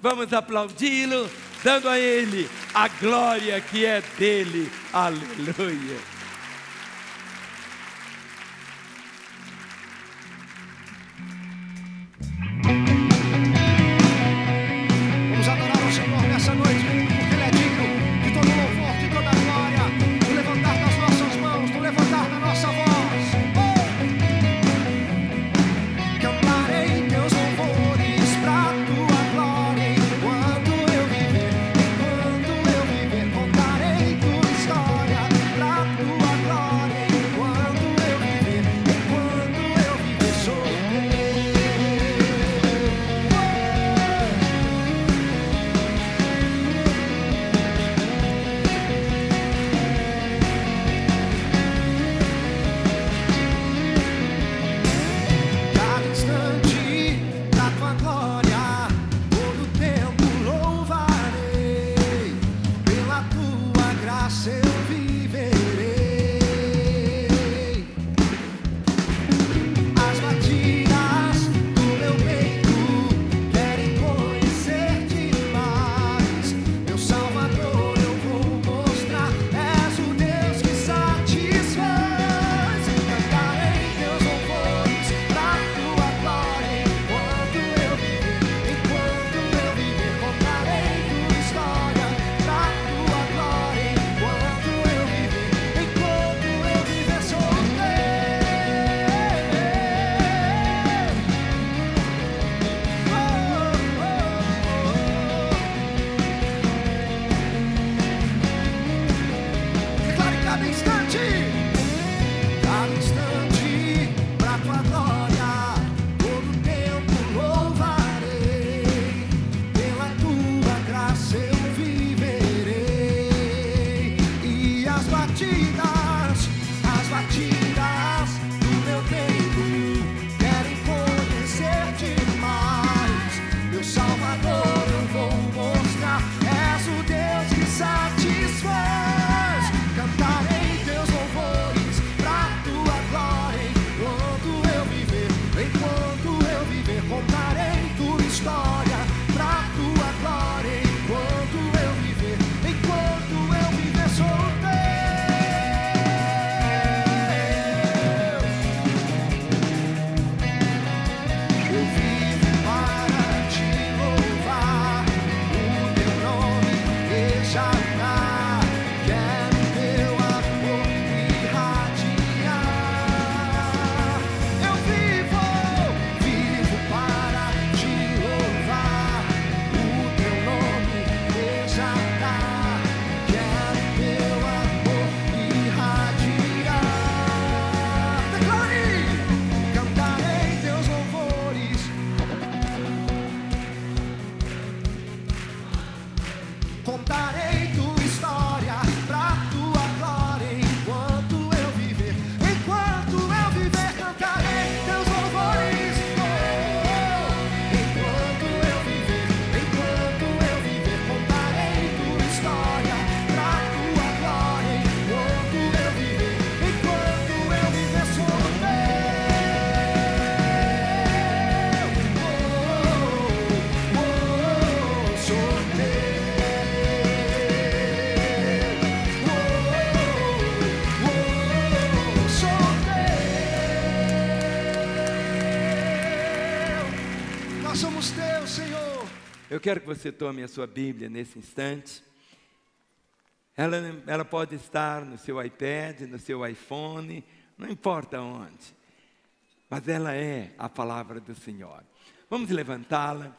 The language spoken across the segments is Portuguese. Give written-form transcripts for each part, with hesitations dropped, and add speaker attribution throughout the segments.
Speaker 1: Vamos aplaudi-lo, dando a Ele a glória que é dele. Aleluia.
Speaker 2: Vamos adorar o Senhor nessa noite, porque Ele é digno de todo louvor, de toda glória, do levantar das nossas mãos, do levantar da nossa voz. Cantarei teus louvores pra tua glória, enquanto eu viver, contarei tua história pra tua glória, enquanto eu viver, sou teu. Cada instante da tua glória, todo tempo louvarei, pela tua graça eu viverei. As batidas do meu peito querem conhecer-te mais, meu Salvador eu vou mostrar, és o Deus que satisfaz. Cantarei teus louvores pra tua glória, enquanto eu viver, contarei tua história pra tua glória, enquanto eu viver, sou teu. Declare cada instante pra tua glória, todo tempo louvarei, pela tua graça eu viverei. E as batidas do meu peito querem conhecer-te mais, meu Salvador eu vou mostrar, és o Deus que satisfaz. Cantarei teus louvores pra tua glória, enquanto eu viver, contarei tua história pra tua glória, enquanto eu viver, sou teu. Eu vivo para te louvar, o teu nome exaltar, quero teu amor irradiar. Eu vivo para te louvar, o teu nome exaltar, quero teu amor irradiar. Declare! Cantarei teus louvores, contarei tua história pra tua glória, enquanto eu viver, cantarei teus louvores. Enquanto eu viver, contarei tua história pra tua glória, enquanto eu viver, sou teu. Sou teu. Nós somos teus, Senhor.
Speaker 1: Eu quero que você tome a sua Bíblia nesse instante. Ela pode estar no seu iPad, no seu iPhone, não importa onde. Mas ela é a palavra do Senhor. Vamos levantá-la.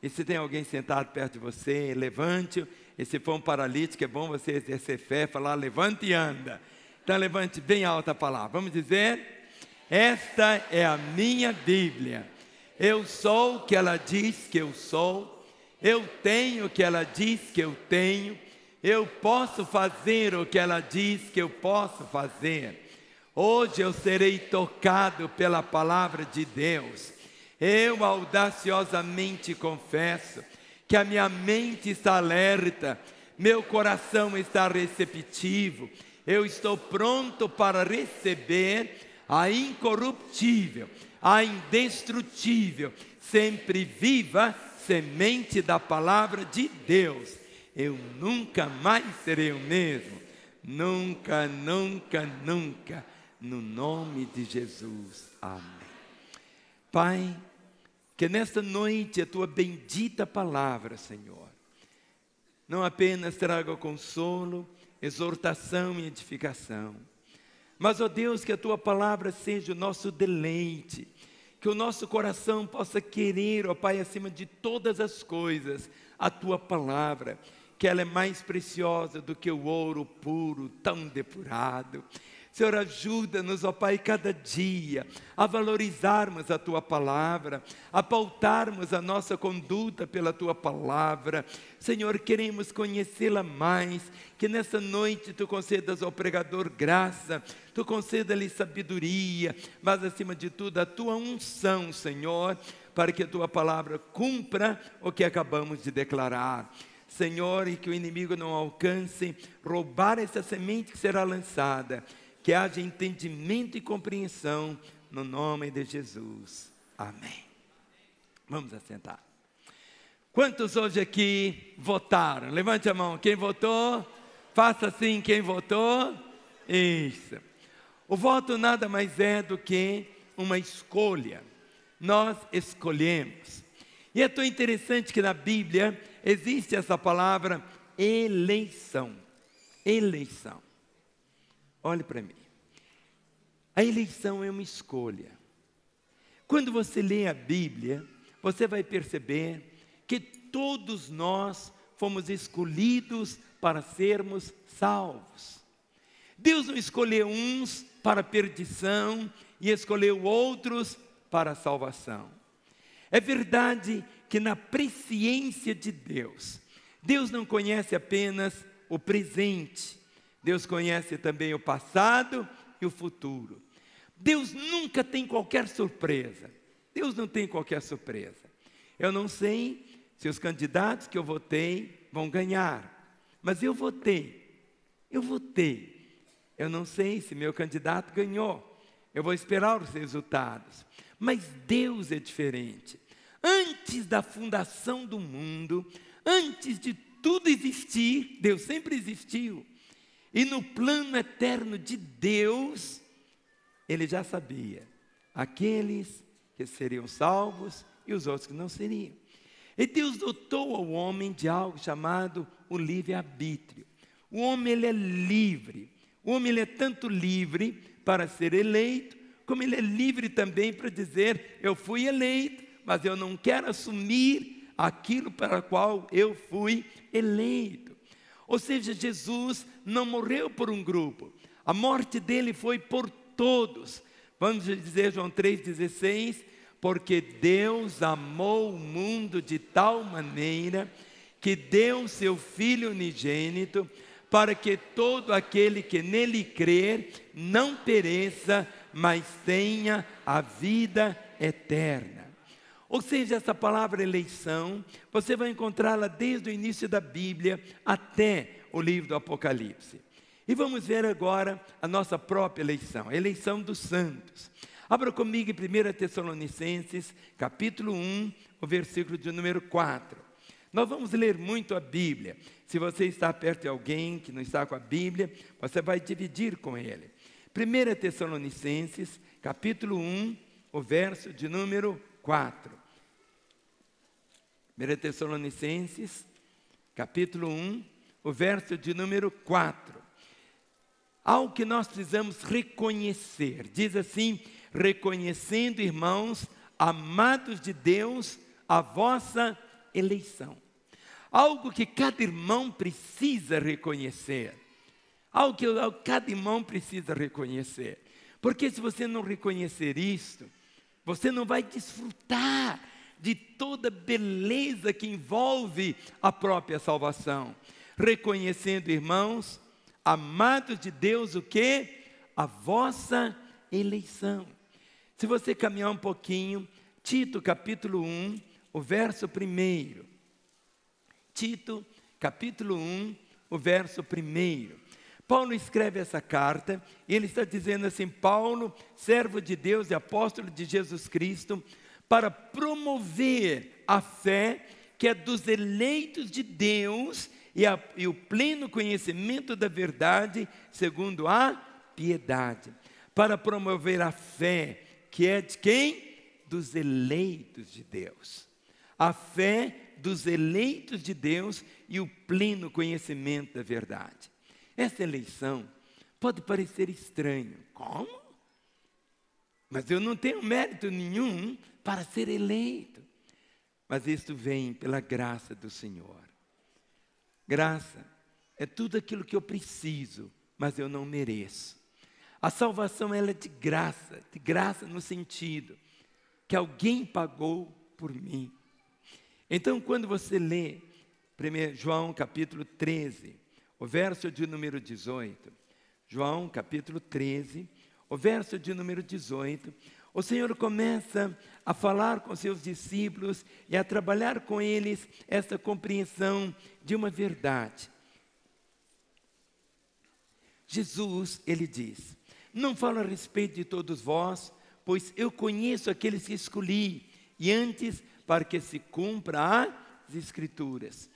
Speaker 1: E se tem alguém sentado perto de você, levante-o. E se for um paralítico, é bom você exercer fé, falar, levante e anda. Então levante bem alta a palavra. Vamos dizer, esta é a minha Bíblia. Eu sou o que ela diz que eu sou. Eu tenho o que ela diz que eu tenho. Eu posso fazer o que ela diz que eu posso fazer. Hoje eu serei tocado pela palavra de Deus. Eu audaciosamente confesso que a minha mente está alerta, meu coração está receptivo, eu estou pronto para receber a incorruptível, a indestrutível, sempre viva semente da palavra de Deus, eu nunca mais serei o mesmo. Nunca, nunca, nunca. No nome de Jesus. Amém. Pai, que nesta noite a tua bendita palavra, Senhor, não apenas traga consolo, exortação e edificação, mas, ó Deus, que a tua palavra seja o nosso deleite, que o nosso coração possa querer, ó Pai, acima de todas as coisas, a tua palavra, que ela é mais preciosa do que o ouro puro, tão depurado. Senhor, ajuda-nos, ó Pai, cada dia a valorizarmos a Tua Palavra, a pautarmos a nossa conduta pela Tua Palavra. Senhor, queremos conhecê-la mais, que nessa noite Tu concedas ao pregador graça, Tu conceda-lhe sabedoria, mas acima de tudo a Tua unção, Senhor, para que a Tua Palavra cumpra o que acabamos de declarar. Senhor, e que o inimigo não alcance roubar essa semente que será lançada, que haja entendimento e compreensão, no nome de Jesus. Amém. Vamos assentar. Quantos hoje aqui votaram? Levante a mão. Quem votou? Faça assim, quem votou? Isso. O voto nada mais é do que uma escolha. Nós escolhemos. E é tão interessante que na Bíblia existe essa palavra eleição. Eleição. Olhe para mim. A eleição é uma escolha. Quando você lê a Bíblia, você vai perceber que todos nós fomos escolhidos para sermos salvos. Deus não escolheu uns para a perdição e escolheu outros para a salvação. É verdade que na presciência de Deus, Deus não conhece apenas o presente, Deus conhece também o passado e o futuro. Deus nunca tem qualquer surpresa. Deus não tem qualquer surpresa. Eu não sei se os candidatos que eu votei vão ganhar, mas eu votei. Eu não sei se meu candidato ganhou. Eu vou esperar os resultados. Mas Deus é diferente. Antes da fundação do mundo, antes de tudo existir, Deus sempre existiu. E no plano eterno de Deus, Ele já sabia aqueles que seriam salvos e os outros que não seriam. E Deus dotou ao homem de algo chamado o livre-arbítrio. O homem, ele é livre. O homem, ele é tanto livre para ser eleito, como ele é livre também para dizer, eu fui eleito, mas eu não quero assumir aquilo para o qual eu fui eleito. Ou seja, Jesus não morreu por um grupo, a morte dele foi por todos. Vamos dizer João 3,16, porque Deus amou o mundo de tal maneira que deu seu Filho unigênito, para que todo aquele que nele crer não pereça, mas tenha a vida eterna. Ou seja, essa palavra eleição, você vai encontrá-la desde o início da Bíblia até o livro do Apocalipse. E vamos ver agora a nossa própria eleição, a eleição dos santos. Abra comigo em 1 Tessalonicenses, capítulo 1, o versículo de número 4. Nós vamos ler muito a Bíblia. Se você está perto de alguém que não está com a Bíblia, você vai dividir com ele. 1 Tessalonicenses, capítulo 1, o verso de número 4. 1 Tessalonicenses, capítulo 1, o verso de número 4. Algo que nós precisamos reconhecer. Diz assim, reconhecendo, irmãos, amados de Deus, a vossa eleição. Algo que cada irmão precisa reconhecer. Algo que cada irmão precisa reconhecer. Porque se você não reconhecer isto, você não vai desfrutar de toda a beleza que envolve a própria salvação. Reconhecendo, irmãos, amados de Deus, o quê? A vossa eleição. Se você caminhar um pouquinho, Tito capítulo 1, o verso 1. Tito capítulo 1, o verso 1. Paulo escreve essa carta, e ele está dizendo assim, Paulo, servo de Deus e apóstolo de Jesus Cristo, para promover a fé que é dos eleitos de Deus e o pleno conhecimento da verdade, segundo a piedade, para promover a fé, que é de quem? Dos eleitos de Deus. A fé dos eleitos de Deus e o pleno conhecimento da verdade. Essa eleição pode parecer estranho. Como? Mas eu não tenho mérito nenhum para ser eleito. Mas isso vem pela graça do Senhor. Graça é tudo aquilo que eu preciso, mas eu não mereço. A salvação ela é de graça no sentido que alguém pagou por mim. Então, quando você lê 1 João capítulo 13, o verso de número 18, João capítulo 13, o verso de número 18, o Senhor começa a falar com seus discípulos e a trabalhar com eles essa compreensão de uma verdade. Jesus, ele diz: não falo a respeito de todos vós, pois eu conheço aqueles que escolhi, e antes para que se cumpra as Escrituras.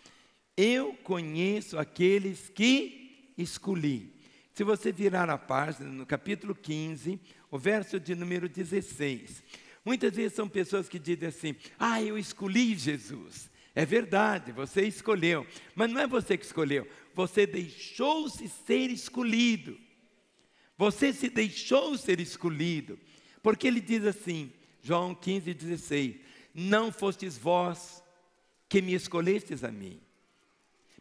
Speaker 1: Eu conheço aqueles que escolhi. Se você virar a página, no capítulo 15, o verso de número 16. Muitas vezes são pessoas que dizem assim: eu escolhi Jesus. É verdade, você escolheu. Mas não é você que escolheu. Você deixou-se ser escolhido. Você se deixou ser escolhido. Porque ele diz assim, João 15, 16. Não fostes vós que me escolhestes a mim.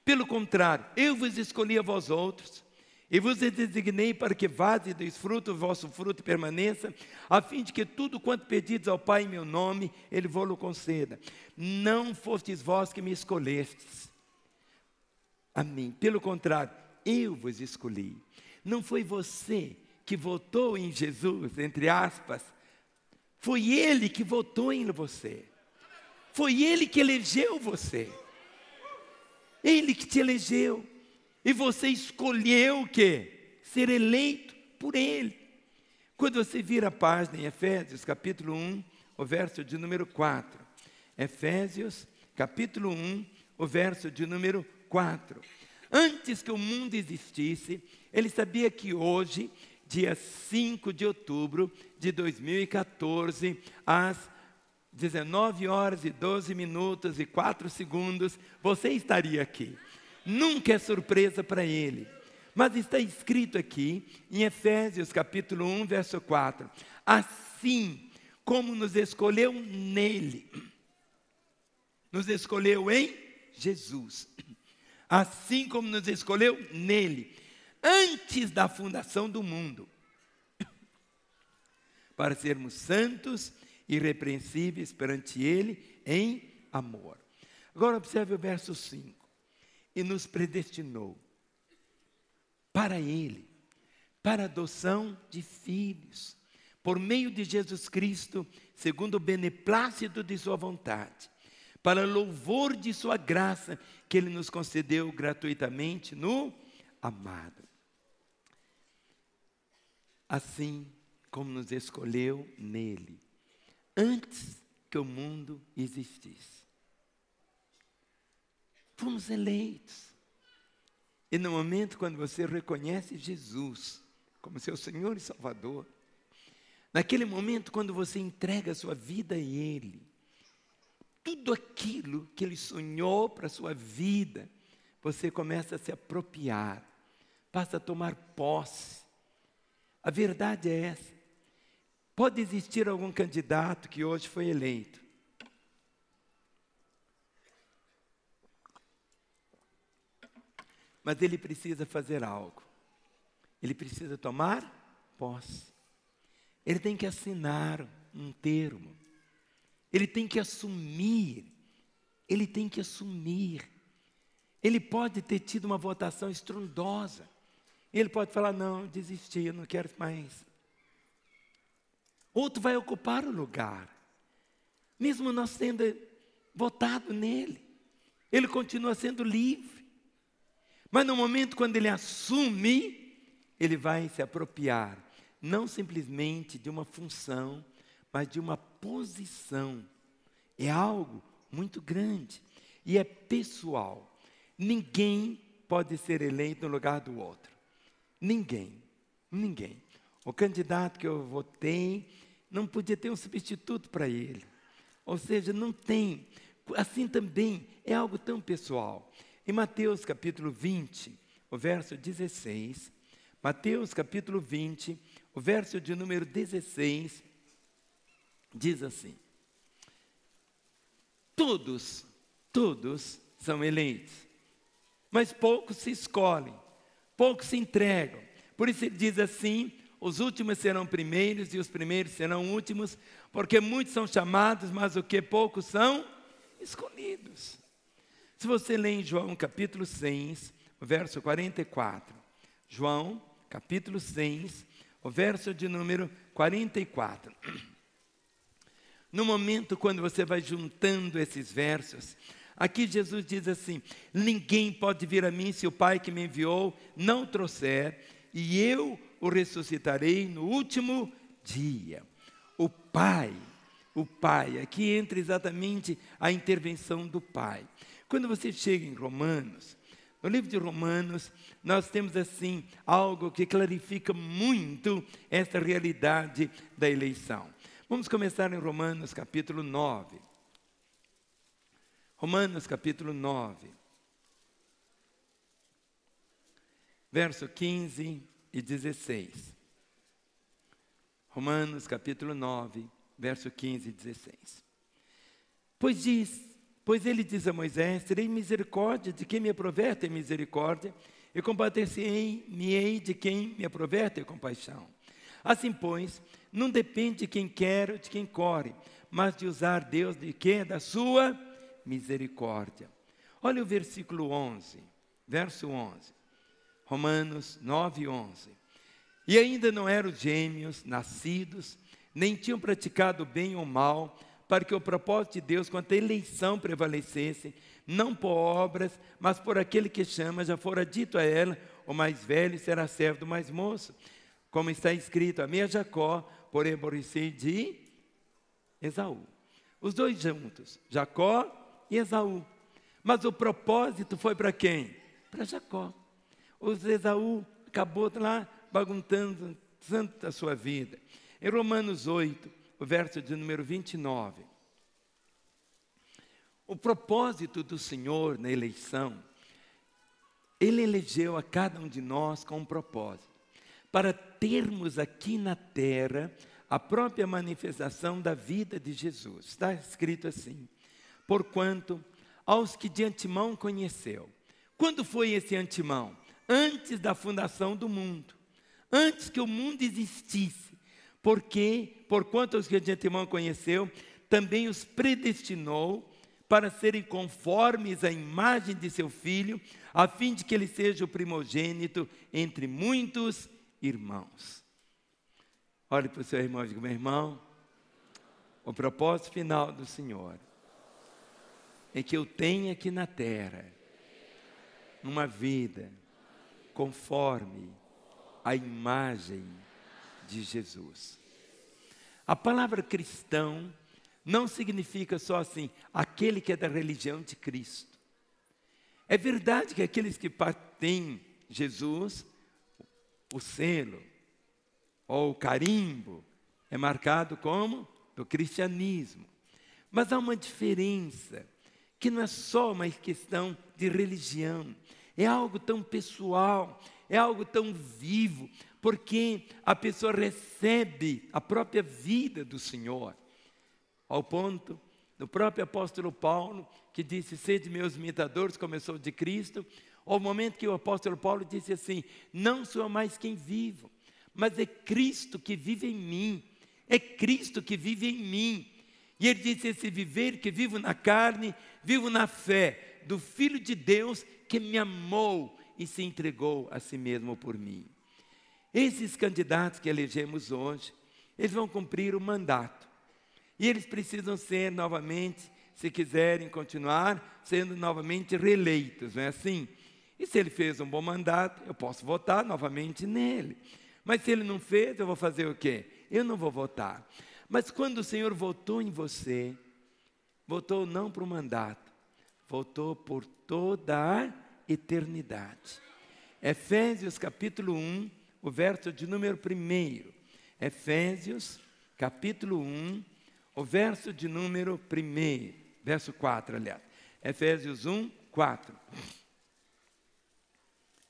Speaker 1: Pelo contrário, eu vos escolhi a vós outros, e vos designei para que vades e deis fruto, o vosso fruto permaneça, a fim de que tudo quanto pedides ao Pai em meu nome, Ele vos conceda. Não fostes vós que me escolhestes a mim. Pelo contrário, eu vos escolhi. Não foi você que votou em Jesus, entre aspas. Foi Ele que votou em você. Foi Ele que elegeu você. Ele que te elegeu. E você escolheu o quê? Ser eleito por Ele. Quando você vira a página em Efésios, capítulo 1, o verso de número 4. Efésios, capítulo 1, o verso de número 4. Antes que o mundo existisse, Ele sabia que hoje, dia 5 de outubro de 2014, às 19 horas e 12 minutos e 4 segundos, você estaria aqui. Nunca é surpresa para Ele. Mas está escrito aqui, em Efésios capítulo 1, verso 4. Assim como nos escolheu nele. Nos escolheu em Jesus. Assim como nos escolheu nele. Antes da fundação do mundo. Para sermos santos e irrepreensíveis perante Ele em amor. Agora observe o verso 5. E nos predestinou para Ele, para a adoção de filhos, por meio de Jesus Cristo, segundo o beneplácito de sua vontade, para louvor de sua graça, que Ele nos concedeu gratuitamente no amado. Assim como nos escolheu nele, antes que o mundo existisse. Fomos eleitos. E no momento quando você reconhece Jesus como seu Senhor e Salvador, naquele momento quando você entrega a sua vida a Ele, tudo aquilo que Ele sonhou para a sua vida, você começa a se apropriar, passa a tomar posse. A verdade é essa. Pode existir algum candidato que hoje foi eleito. Mas ele precisa fazer algo. Ele precisa tomar posse. Ele tem que assinar um termo. Ele tem que assumir. Ele tem que assumir. Ele pode ter tido uma votação estrondosa. Ele pode falar: não, desisti, eu não quero mais. Outro vai ocupar o lugar. Mesmo nós tendo votado nele, ele continua sendo livre. Mas no momento quando ele assume, ele vai se apropriar, não simplesmente de uma função, mas de uma posição. É algo muito grande. e é pessoal. Ninguém pode ser eleito no lugar do outro. Ninguém. O candidato que eu votei não podia ter um substituto para ele. Ou seja, não tem. Assim também é algo tão pessoal. Em Mateus capítulo 20, o verso 16, Mateus capítulo 20, o verso de número 16, diz assim: todos são eleitos, mas poucos se escolhem, poucos se entregam. Por isso ele diz assim: os últimos serão primeiros e os primeiros serão últimos, porque muitos são chamados, mas o que poucos são escolhidos. Se você ler em João capítulo 6, o verso 44, João capítulo 6, o verso de número 44. No momento quando você vai juntando esses versos, aqui Jesus diz assim: ninguém pode vir a mim se o Pai que me enviou não o trouxer, e eu o ressuscitarei no último dia. O Pai, aqui entra exatamente a intervenção do Pai. Quando você chega em Romanos, no livro de Romanos, nós temos assim algo que clarifica muito essa realidade da eleição. Vamos começar em Romanos capítulo 9. Romanos capítulo 9, verso 15 e 16. Romanos capítulo 9, verso 15 e 16. Pois ele diz a Moisés: terei misericórdia de quem me aprover ter misericórdia, e compadecer-me-ei de quem me aprover ter compaixão. Assim, pois, não depende de quem quer ou de quem corre, mas de usar Deus de quê? Da sua misericórdia. Olha o versículo 11, verso 11. Romanos 9, 11. E ainda não eram gêmeos, nascidos, nem tinham praticado bem ou mal, para que o propósito de Deus quanto à eleição prevalecesse, não por obras, mas por aquele que chama. Já fora dito a ela: o mais velho será servo do mais moço. Como está escrito: amei a Jacó, porém aborreci de Esaú. Os dois juntos, Jacó e Esaú. Mas o propósito foi para quem? Para Jacó. Os Esaú acabou lá bagunçando tanto a sua vida. Em Romanos 8, o verso de número 29. O propósito do Senhor na eleição, Ele elegeu a cada um de nós com um propósito, para termos aqui na terra a própria manifestação da vida de Jesus. Está escrito assim: porquanto aos que de antemão conheceu. Quando foi esse antemão? Antes da fundação do mundo, antes que o mundo existisse. Porque, porquanto aos que de antemão conheceu, também os predestinou para serem conformes à imagem de seu Filho, a fim de que ele seja o primogênito entre muitos irmãos. Olhe para o seu irmão e diga: meu irmão, o propósito final do Senhor é que eu tenha aqui na terra uma vida conforme a imagem de Jesus. A palavra cristão não significa só assim, aquele que é da religião de Cristo. É verdade que aqueles que têm Jesus, o selo ou o carimbo é marcado como do cristianismo. Mas há uma diferença, que não é só uma questão de religião, é algo tão pessoal, é algo tão vivo, porque a pessoa recebe a própria vida do Senhor, ao ponto do próprio apóstolo Paulo, que disse: sede meus imitadores, como eu sou de Cristo, ao momento que o apóstolo Paulo disse assim: não sou mais quem vivo, mas é Cristo que vive em mim, é Cristo que vive em mim. E ele disse: esse viver que vivo na carne, vivo na fé do Filho de Deus que me amou e se entregou a si mesmo por mim. Esses candidatos que elegemos hoje, eles vão cumprir o mandato. E eles precisam ser novamente, se quiserem continuar, sendo novamente reeleitos, não é assim? E se ele fez um bom mandato, eu posso votar novamente nele. Mas se ele não fez, eu vou fazer o quê? Eu não vou votar. Mas quando o Senhor votou em você, votou não para o mandato, voltou por toda a eternidade. Efésios capítulo 1, o verso de número 1. Efésios capítulo 1, o verso de número 1. Verso 4, aliás. Efésios 1, 4.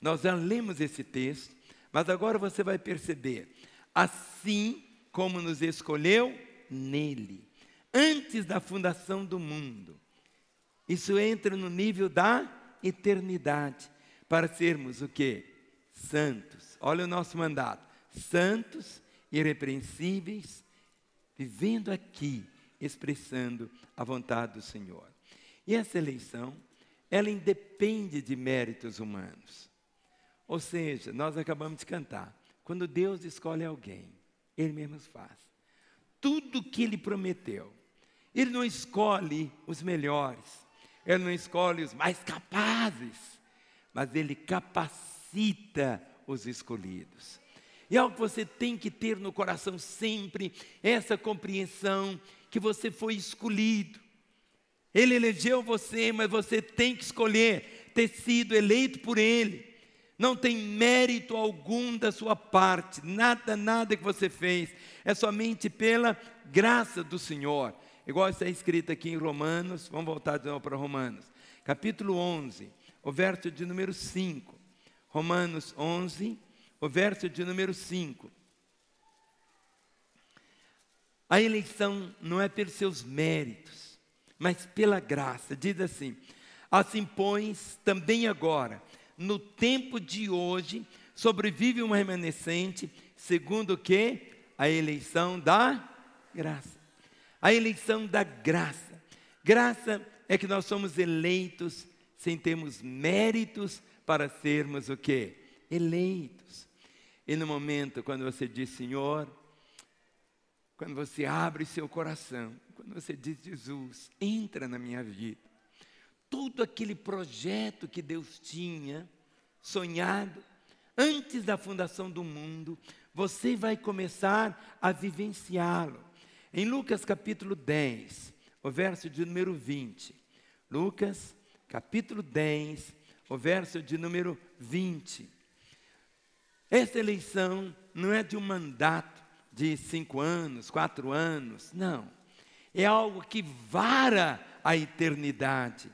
Speaker 1: Nós já lemos esse texto, mas agora você vai perceber. Assim como nos escolheu nele, antes da fundação do mundo. Isso entra no nível da eternidade, para sermos o quê? Santos. Olha o nosso mandato. Santos, irrepreensíveis, vivendo aqui, expressando a vontade do Senhor. E essa eleição, ela independe de méritos humanos. Ou seja, nós acabamos de cantar, quando Deus escolhe alguém, Ele mesmo faz. Tudo que Ele prometeu, Ele não escolhe os melhores, Ele não escolhe os mais capazes, mas Ele capacita os escolhidos. E algo que você tem que ter no coração sempre, essa compreensão que você foi escolhido. Ele elegeu você, mas você tem que escolher ter sido eleito por Ele. Não tem mérito algum da sua parte, nada que você fez, é somente pela graça do Senhor. Igual está escrito aqui em Romanos, vamos voltar de novo para Romanos, capítulo 11, o verso de número 5. Romanos 11, o verso de número 5. A eleição não é pelos seus méritos, mas pela graça. Diz assim: assim, pois, também agora, no tempo de hoje, sobrevive um remanescente, segundo o que? A eleição da graça. A eleição da graça. Graça é que nós somos eleitos sem termos méritos para sermos o que? Eleitos. E no momento quando você diz Senhor, quando você abre seu coração, quando você diz Jesus, entra na minha vida. Todo aquele projeto que Deus tinha sonhado antes da fundação do mundo, você vai começar a vivenciá-lo. Em Lucas capítulo 10, o verso de número 20. Lucas capítulo 10, o verso de número 20. Essa eleição não é de um mandato de 5 anos, 4 anos, não. É algo que vara a eternidade.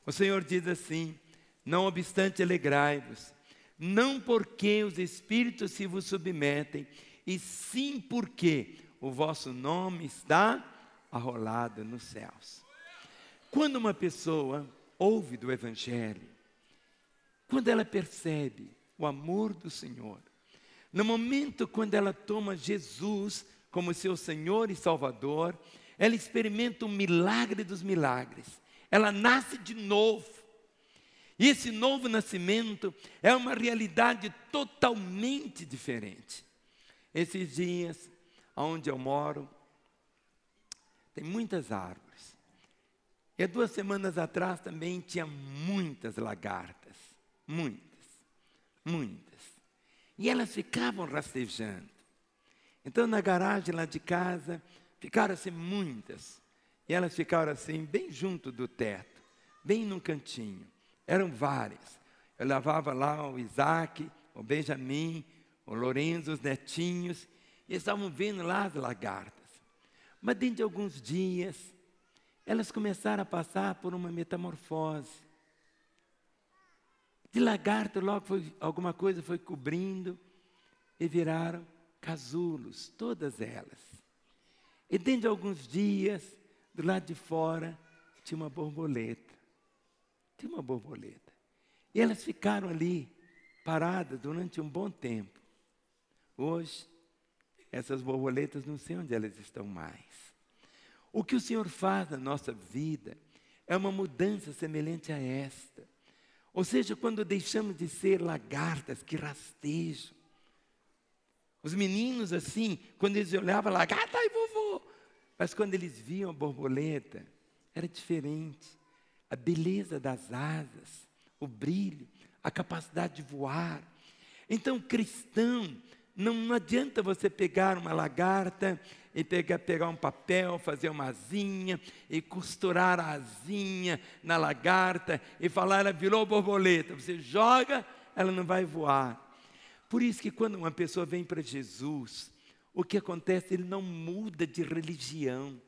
Speaker 1: O Senhor diz assim: não obstante alegrai-vos, não porque os espíritos se vos submetem, e sim porque o vosso nome está arrolado nos céus. Quando uma pessoa ouve do Evangelho, quando ela percebe o amor do Senhor, no momento quando ela toma Jesus como seu Senhor e Salvador, ela experimenta um milagre dos milagres. Ela nasce de novo. E esse novo nascimento é uma realidade totalmente diferente. Esses dias, onde eu moro, tem muitas árvores. E 2 semanas atrás também tinha muitas lagartas. Muitas. E elas ficavam rastejando. Então, na garagem lá de casa, ficaram assim muitas. E elas ficaram assim, bem junto do teto, bem num cantinho. Eram várias. Eu lavava lá o Isaac, o Benjamin, o Lourenço, os netinhos, e estavam vendo lá as lagartas. Mas dentro de alguns dias, elas começaram a passar por uma metamorfose. De lagarto, logo alguma coisa foi cobrindo, e viraram casulos, todas elas. E dentro de alguns dias, do lado de fora, tinha uma borboleta. E elas ficaram ali, paradas, durante um bom tempo. Hoje, essas borboletas, não sei onde elas estão mais. O que o Senhor faz na nossa vida é uma mudança semelhante a esta. Ou seja, quando deixamos de ser lagartas que rastejam. Os meninos assim, quando eles olhavam a lagarta, ai vovô. Mas quando eles viam a borboleta, era diferente. A beleza das asas, o brilho, a capacidade de voar. Então, cristão, não adianta você pegar uma lagarta e pegar um papel, fazer uma asinha, e costurar a asinha na lagarta, e falar, ela virou borboleta. Você joga, ela não vai voar. Por isso que quando uma pessoa vem para Jesus, o que acontece? Ele não muda de religião.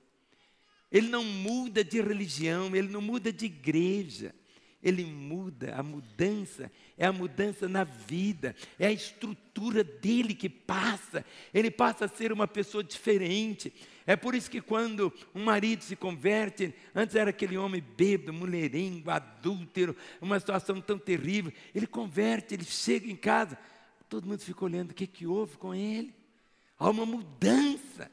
Speaker 1: Ele não muda de religião, ele não muda de igreja. Ele muda, a mudança é a mudança na vida, é a estrutura dele que passa. Ele passa a ser uma pessoa diferente. É por isso que quando um marido se converte, antes era aquele homem bêbado, mulherengo, adúltero, uma situação tão terrível. Ele converte, ele chega em casa, todo mundo fica olhando, o que houve com ele? Há uma mudança,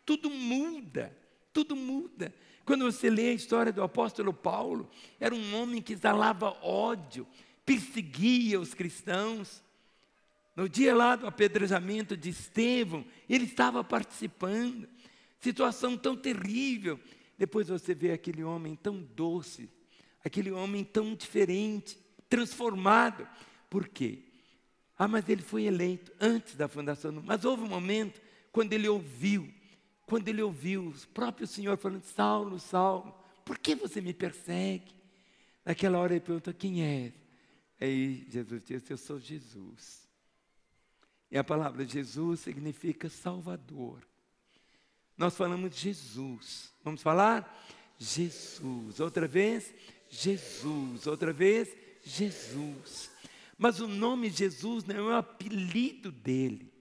Speaker 1: tudo muda, tudo muda. Quando você lê a história do apóstolo Paulo, era um homem que exalava ódio, perseguia os cristãos. No dia lá do apedrejamento de Estevão, ele estava participando. Situação tão terrível. Depois você vê aquele homem tão doce, aquele homem tão diferente, transformado. Por quê? Mas ele foi eleito antes da fundação do mundo. Mas houve um momento quando ele ouviu o próprio Senhor falando, Saulo, Saulo, por que você me persegue? Naquela hora ele perguntou, quem é? Aí Jesus disse, eu sou Jesus. E a palavra Jesus significa Salvador. Nós falamos Jesus. Vamos falar? Jesus. Outra vez, Jesus. Outra vez, Jesus. Mas o nome Jesus não é o apelido dele.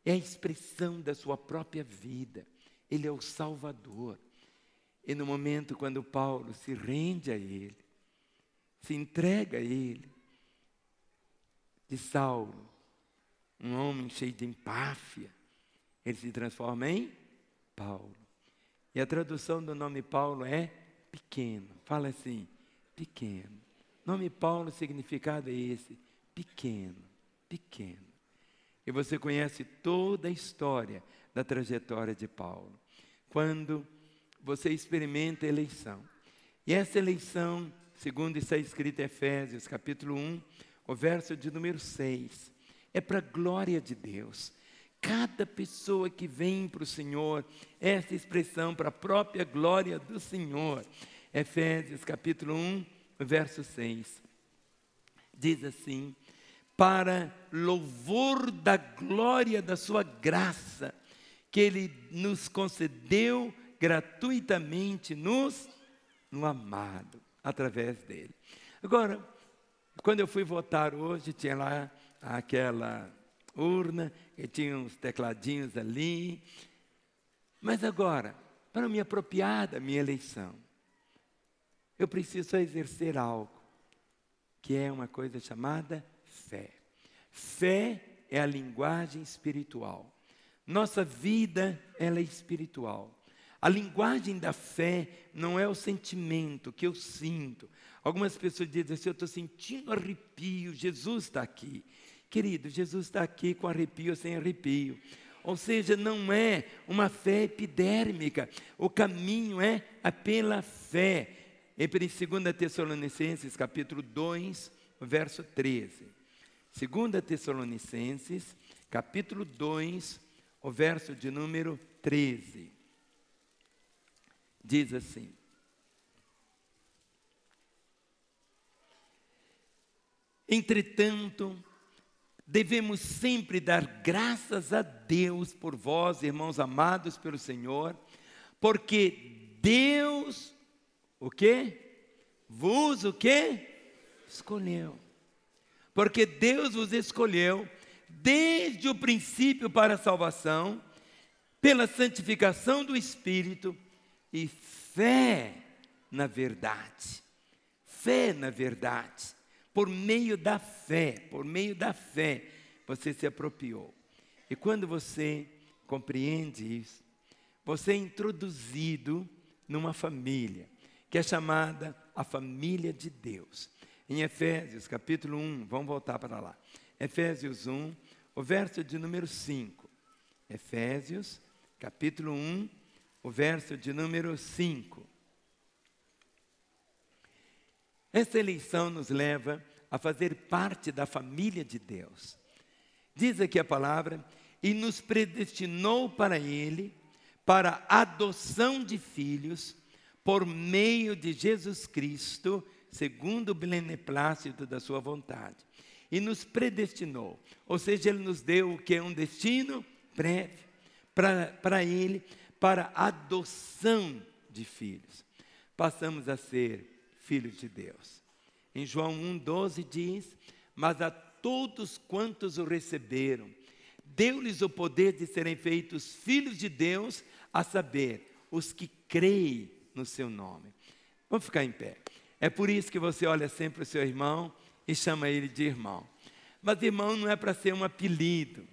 Speaker 1: É a expressão da sua própria vida. Ele é o Salvador. E no momento quando Paulo se rende a ele, se entrega a ele, de Saulo, um homem cheio de empáfia, ele se transforma em Paulo. E a tradução do nome Paulo é pequeno. Fala assim, pequeno. Nome Paulo, o significado é esse, pequeno, pequeno. E você conhece toda a história da trajetória de Paulo. Quando você experimenta a eleição. E essa eleição, segundo está escrito em Efésios, capítulo 1, o verso de número 6, é para a glória de Deus. Cada pessoa que vem para o Senhor, essa expressão para a própria glória do Senhor. Efésios, capítulo 1, verso 6. Diz assim, para louvor da glória da sua graça, que Ele nos concedeu gratuitamente no amado, através dele. Agora, quando eu fui votar hoje, tinha lá aquela urna, e tinha uns tecladinhos ali. Mas agora, para me apropriar da minha eleição, eu preciso exercer algo, que é uma coisa chamada fé. Fé é a linguagem espiritual. Nossa vida, ela é espiritual. A linguagem da fé não é o sentimento que eu sinto. Algumas pessoas dizem assim, eu estou sentindo arrepio, Jesus está aqui. Querido, Jesus está aqui com arrepio ou sem arrepio. Ou seja, não é uma fé epidérmica. O caminho é pela fé. Em 2 Tessalonicenses, capítulo 2, verso 13. 2 Tessalonicenses, capítulo 2, o verso de número 13. Diz assim. Entretanto, devemos sempre dar graças a Deus por vós, irmãos amados pelo Senhor, porque Deus, o quê? Vos o quê? Escolheu. Porque Deus vos escolheu desde o princípio para a salvação, pela santificação do Espírito e fé na verdade. Fé na verdade. Por meio da fé, você se apropriou. E quando você compreende isso, você é introduzido numa família, que é chamada a família de Deus. Em Efésios, capítulo 1, vamos voltar para lá. Efésios 1, o verso de número 5. Efésios, capítulo 1, o verso de número 5. Essa eleição nos leva a fazer parte da família de Deus. Diz aqui a palavra, e nos predestinou para Ele, para a adoção de filhos por meio de Jesus Cristo, segundo o beneplácito da sua vontade. E nos predestinou, ou seja, Ele nos deu o que é um destino prévio para Ele, para a adoção de filhos. Passamos a ser filhos de Deus. Em João 1,12 diz: mas a todos quantos o receberam, deu-lhes o poder de serem feitos filhos de Deus, a saber, os que creem no seu nome. Vamos ficar em pé. É por isso que você olha sempre o seu irmão e chama ele de irmão. Mas irmão não é para ser um apelido.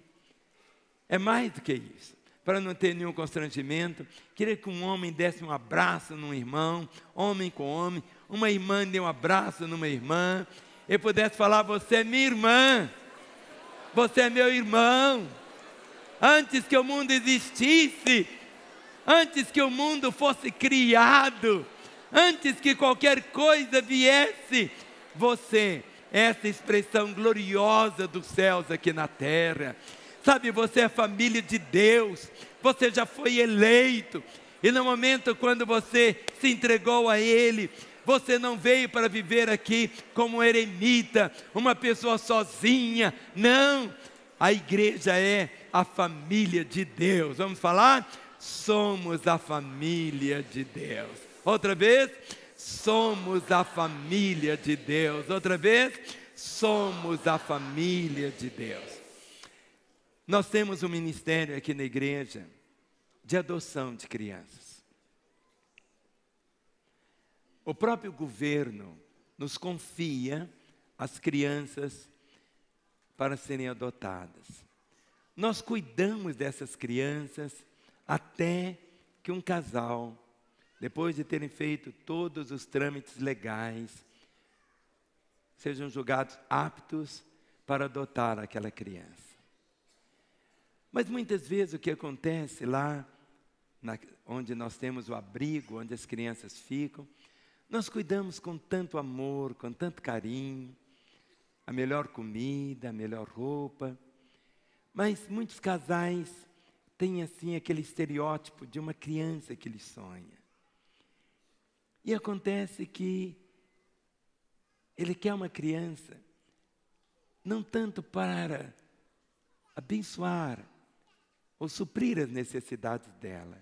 Speaker 1: É mais do que isso. Para não ter nenhum constrangimento, queria que um homem desse um abraço num irmão, homem com homem, uma irmã dê um abraço numa irmã, e pudesse falar: você é minha irmã, você é meu irmão. Antes que o mundo existisse, antes que o mundo fosse criado, antes que qualquer coisa viesse, você é essa expressão gloriosa dos céus aqui na terra. Sabe, você é família de Deus, você já foi eleito, e no momento quando você se entregou a Ele, você não veio para viver aqui como um eremita, uma pessoa sozinha, não, a igreja é a família de Deus. Vamos falar? Somos a família de Deus. Outra vez, somos a família de Deus. Outra vez, somos a família de Deus. Nós temos um ministério aqui na igreja de adoção de crianças. O próprio governo nos confia as crianças para serem adotadas. Nós cuidamos dessas crianças até que um casal, depois de terem feito todos os trâmites legais, sejam julgados aptos para adotar aquela criança. Mas muitas vezes o que acontece lá, onde nós temos o abrigo, onde as crianças ficam, nós cuidamos com tanto amor, com tanto carinho, a melhor comida, a melhor roupa, mas muitos casais têm assim aquele estereótipo de uma criança que lhes sonha. E acontece que ele quer uma criança, não tanto para abençoar ou suprir as necessidades dela.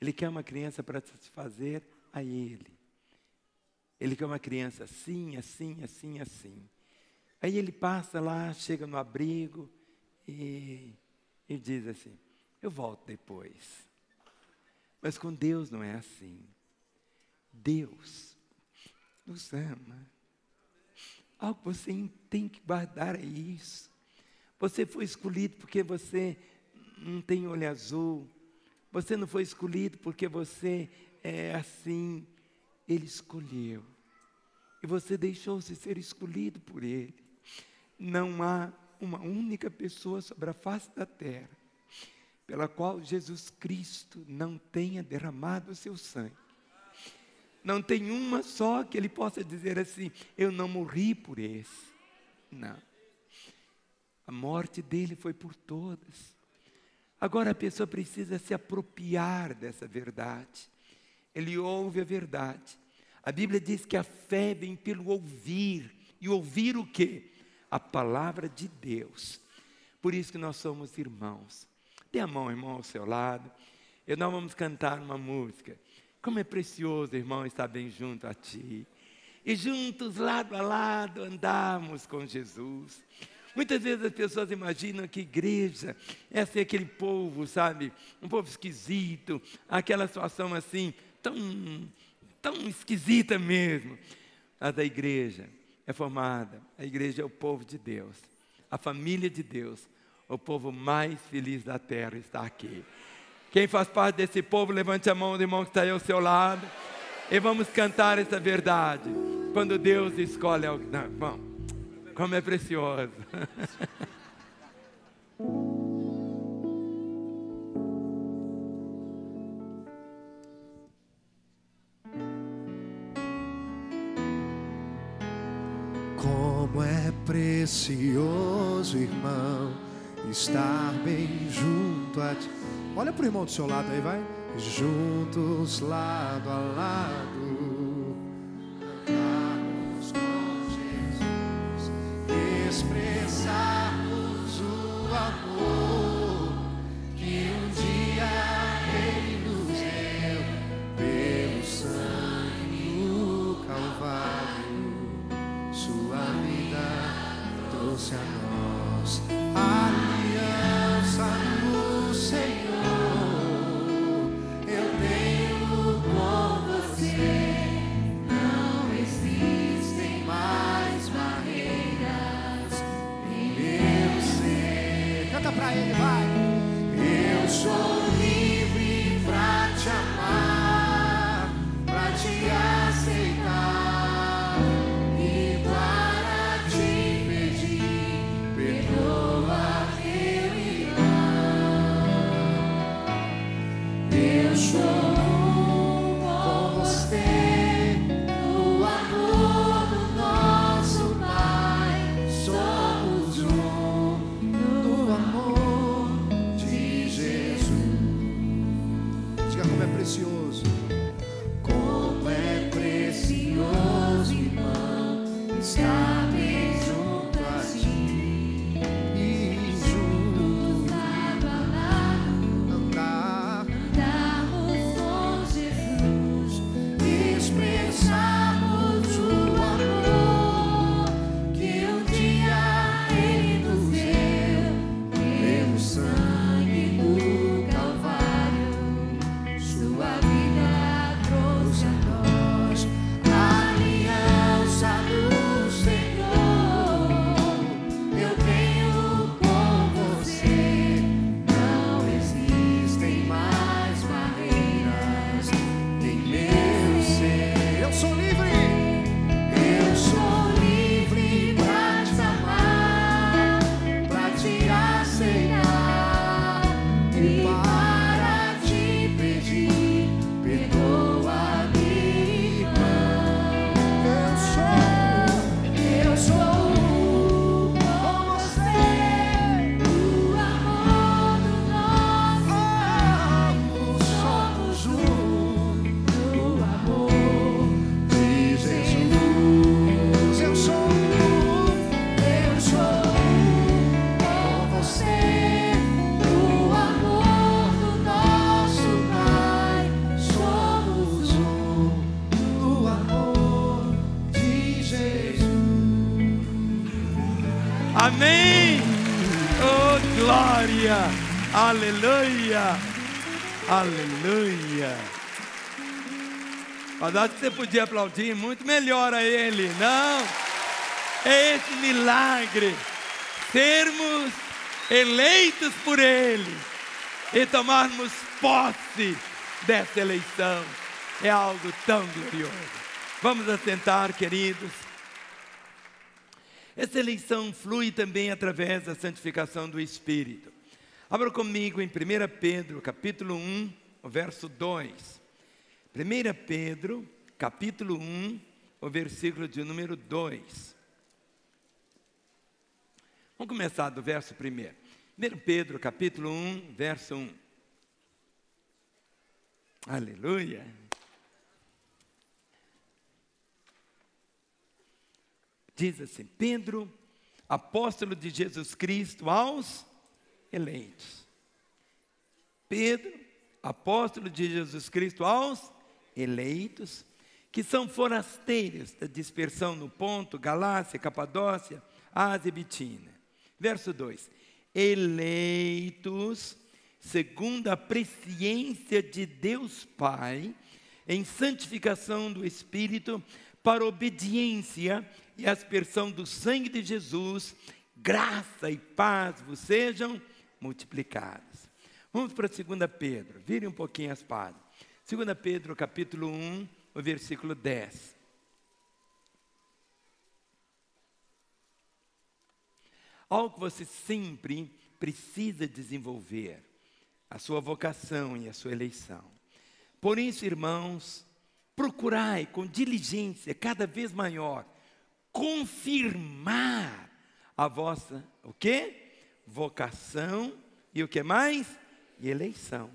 Speaker 1: Ele quer uma criança para satisfazer a ele. Ele quer uma criança assim, assim, assim, assim. Aí ele passa lá, chega no abrigo e diz assim: eu volto depois. Mas com Deus não é assim. Deus nos ama. Algo que você tem que guardar é isso. Você foi escolhido porque você não tem olho azul. Você não foi escolhido porque você é assim. Ele escolheu. E você deixou-se ser escolhido por Ele. Não há uma única pessoa sobre a face da terra pela qual Jesus Cristo não tenha derramado o seu sangue. Não tem uma só que Ele possa dizer assim: eu não morri por esse. Não. A morte dele foi por todas. Agora a pessoa precisa se apropriar dessa verdade. Ele ouve a verdade. A Bíblia diz que a fé vem pelo ouvir. E ouvir o quê? A palavra de Deus. Por isso que nós somos irmãos. Dê a mão, irmão, ao seu lado. E nós vamos cantar uma música. Como é precioso, irmão, estar bem junto a ti. E juntos, lado a lado, andarmos com Jesus. Muitas vezes as pessoas imaginam que igreja é ser aquele povo, sabe? Um povo esquisito, aquela situação assim, tão esquisita mesmo. Mas a igreja é formada, a igreja é o povo de Deus, a família de Deus, o povo mais feliz da terra está aqui. Quem faz parte desse povo, levante a mão do irmão que está aí ao seu lado, e vamos cantar essa verdade. Quando Deus escolhe alguém, vamos. Como é precioso.
Speaker 2: Como é precioso, irmão, estar bem junto a ti. Olha para o irmão do seu lado aí, vai. juntos lado a lado, cantarmos com Jesus, expressarmos o amor que um dia Ele nos deu pelo sangue do Calvário. Sua vida trouxe a nós a aliança do Senhor. Eu tenho com você, não existem mais barreiras em meu ser. Canta pra Ele, vai. Eu sou livre pra te amar, pra te aceitar e para te pedir, perdoa meu irmão. Eu sou com você, no amor do nosso Pai. Somos um no amor de Jesus. Diga como é precioso. Como é precioso, irmão, estar bem junto a ti e juntos lado a lado, andarmos com Jesus, expressarmos o amor que um dia Ele nos deu pelo sangue do Calvário. Sua vida trouxe a nós a aliança do Senhor. Eu tenho com você, não existem mais barreiras em meu ser. Eu sou livre pra te amar, pra te aceitar e para te pedir, perdoa meu irmão. Eu sou com você, no amor do nosso Pai. Somos um no amor de Jesus. Eu sou com você, no amor do nosso Pai. Somos um no amor de Jesus.
Speaker 1: Amém! Oh, glória! Aleluia! Aleluia! Mas acho que você podia aplaudir muito melhor a Ele, não? É esse milagre, sermos eleitos por Ele e tomarmos posse dessa eleição. É algo tão glorioso. Vamos assentar, queridos. Essa eleição flui também através da santificação do Espírito. Abra comigo em 1 Pedro, capítulo 1, o verso 2. 1 Pedro, capítulo 1, o versículo de número 2. Vamos começar do verso 1. 1 Pedro, capítulo 1, verso 1. Aleluia. Diz assim: Pedro, apóstolo de Jesus Cristo aos eleitos. Pedro, apóstolo de Jesus Cristo aos eleitos, que são forasteiros da dispersão no Ponto, Galácia, Capadócia, Ásia e Bitínia. Verso 2: eleitos segundo a presciência de Deus Pai, em santificação do Espírito, para obediência e aspersão do sangue de Jesus, graça e paz vos sejam multiplicadas. Vamos para 2 Pedro, virem um pouquinho as páginas. 2 Pedro, capítulo 1, o versículo 10. Algo que você sempre precisa desenvolver, a sua vocação e a sua eleição. Por isso, irmãos, procurai com diligência cada vez maior confirmar a vossa, o quê? Vocação e o que mais? E eleição.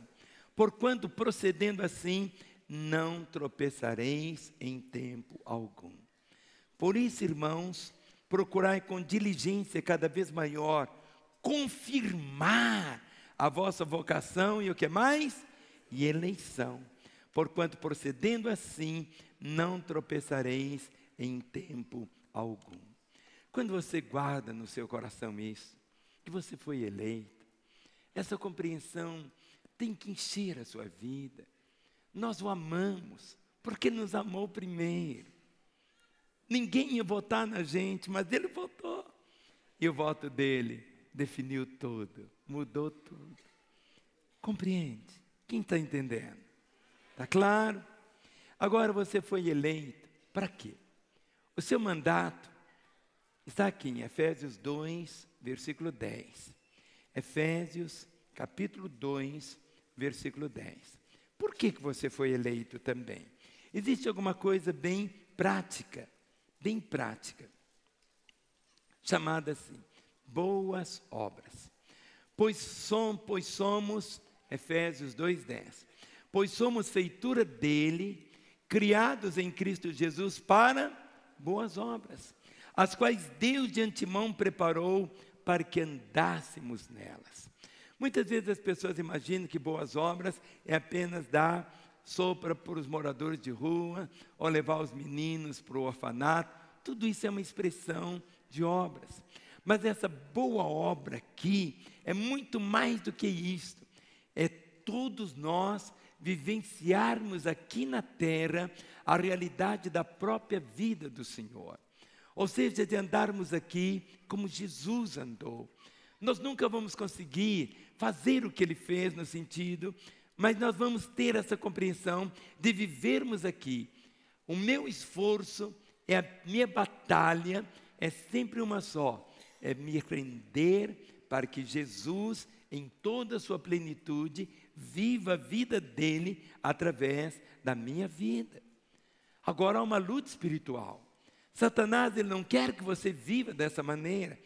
Speaker 1: porquanto procedendo assim, não tropeçareis em tempo algum. Por isso, irmãos, procurai com diligência cada vez maior confirmar a vossa vocação e o que mais? E eleição. Porquanto procedendo assim, não tropeçareis em tempo algum. Quando você guarda no seu coração isso, que você foi eleito, essa compreensão tem que encher a sua vida. Nós o amamos, porque nos amou primeiro. Ninguém ia votar na gente, mas ele votou. E o voto dele definiu tudo, mudou tudo. Compreende? Quem está entendendo? Está claro? Agora você foi eleito, para quê? O seu mandato está aqui em Efésios 2, versículo 10. Efésios, capítulo 2, versículo 10. Por que você foi eleito também? Existe alguma coisa bem prática, chamada assim, boas obras. Pois somos, Efésios 2:10, pois somos feitura dele, criados em Cristo Jesus para boas obras, as quais Deus de antemão preparou para que andássemos nelas. Muitas vezes as pessoas imaginam que boas obras é apenas dar sopa para os moradores de rua, ou levar os meninos para o orfanato. Tudo isso é uma expressão de obras. Mas essa boa obra aqui é muito mais do que isso. É todos nós vivenciarmos aqui na terra a realidade da própria vida do Senhor. Ou seja, de andarmos aqui como Jesus andou. Nós nunca vamos conseguir fazer o que Ele fez no sentido, mas nós vamos ter essa compreensão de vivermos aqui. O meu esforço, a minha batalha é sempre uma só. É me render para que Jesus, em toda a sua plenitude, viva a vida dele através da minha vida. Agora há uma luta espiritual. Satanás, ele não quer que você viva dessa maneira.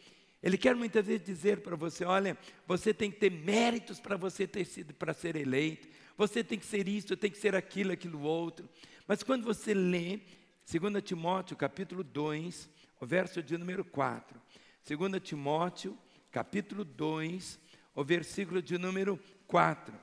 Speaker 1: Ele quer muitas vezes dizer para você, olha, você tem que ter méritos para ser eleito. Você tem que ser isso, tem que ser aquilo outro. Mas quando você lê 2 Timóteo, capítulo 2, o verso de número 4. 2 Timóteo, capítulo 2, o versículo de número 4.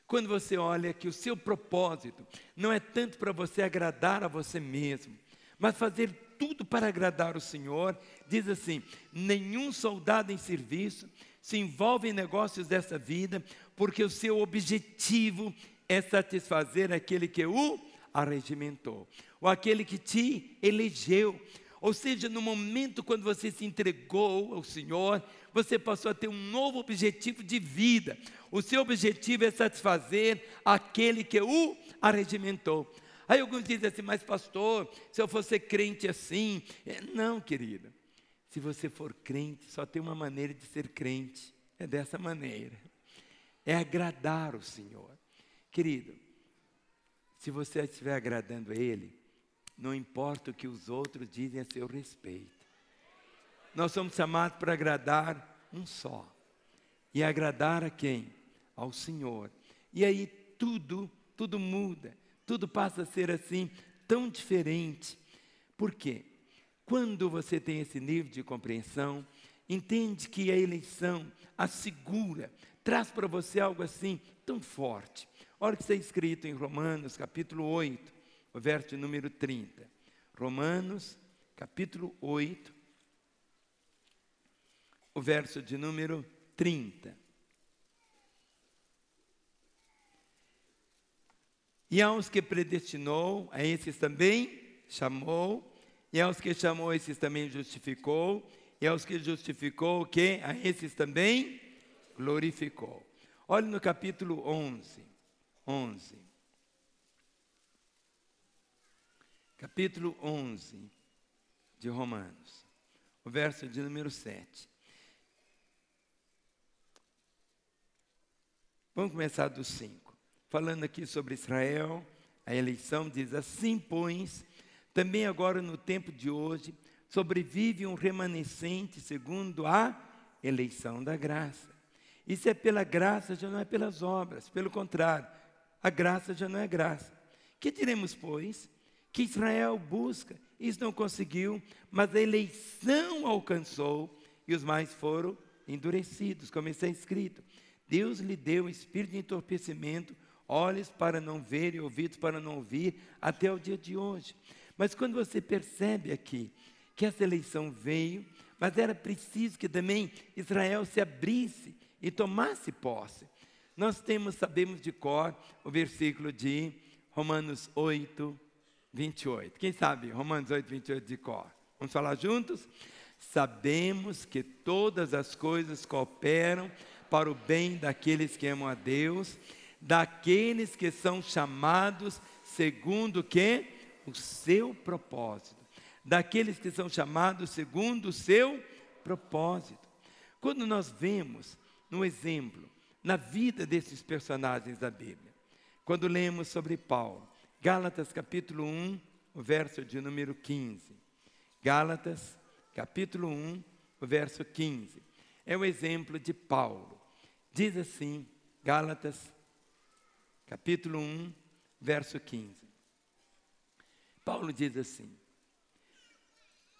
Speaker 1: Quando você olha que o seu propósito não é tanto para você agradar a você mesmo, mas fazer tudo para agradar o Senhor, diz assim, nenhum soldado em serviço se envolve em negócios dessa vida, porque o seu objetivo é satisfazer aquele que o arregimentou, ou aquele que te elegeu. Ou seja, no momento quando você se entregou ao Senhor, você passou a ter um novo objetivo de vida. O seu objetivo é satisfazer aquele que o arregimentou. Aí alguns dizem assim, mas pastor, se eu fosse crente assim... Não, querido. Se você for crente, só tem uma maneira de ser crente. É dessa maneira. É agradar o Senhor. Querido, se você estiver agradando a Ele, não importa o que os outros dizem a seu respeito. Nós somos chamados para agradar um só. E agradar a quem? Ao Senhor. E aí tudo muda. Tudo passa a ser assim, tão diferente. Por quê? Quando você tem esse nível de compreensão, entende que a eleição assegura, traz para você algo assim tão forte. Olha o que está escrito em Romanos, capítulo 8, o verso de número 30. Romanos, capítulo 8, o verso de número 30. E aos que predestinou, a esses também chamou, e aos que chamou, a esses também justificou, e aos que justificou, o que? A esses também glorificou. Olha no capítulo 11. Capítulo 11 de Romanos, o verso de número 7. Vamos começar do 5. Falando aqui sobre Israel, a eleição diz assim, pois, também agora no tempo de hoje, sobrevive um remanescente segundo a eleição da graça. Isso é pela graça, já não é pelas obras. Pelo contrário, a graça já não é graça. Que diremos, pois? Que Israel busca, isso não conseguiu, mas a eleição alcançou e os mais foram endurecidos, como está escrito. Deus lhe deu espírito de entorpecimento, olhos para não ver e ouvidos para não ouvir, até o dia de hoje. Mas quando você percebe aqui que essa eleição veio, mas era preciso que também Israel se abrisse e tomasse posse. Nós sabemos de cor o versículo de Romanos 8, 28. Quem sabe Romanos 8, 28 de cor? Vamos falar juntos? Sabemos que todas as coisas cooperam para o bem daqueles que amam a Deus, daqueles que são chamados segundo o quê? O seu propósito. Daqueles que são chamados segundo o seu propósito. Quando nós vemos, no exemplo, na vida desses personagens da Bíblia, quando lemos sobre Paulo, Gálatas capítulo 1, o verso de número 15. Gálatas capítulo 1, o verso 15. É o exemplo de Paulo. Diz assim, Gálatas capítulo 1, verso 15. Paulo diz assim: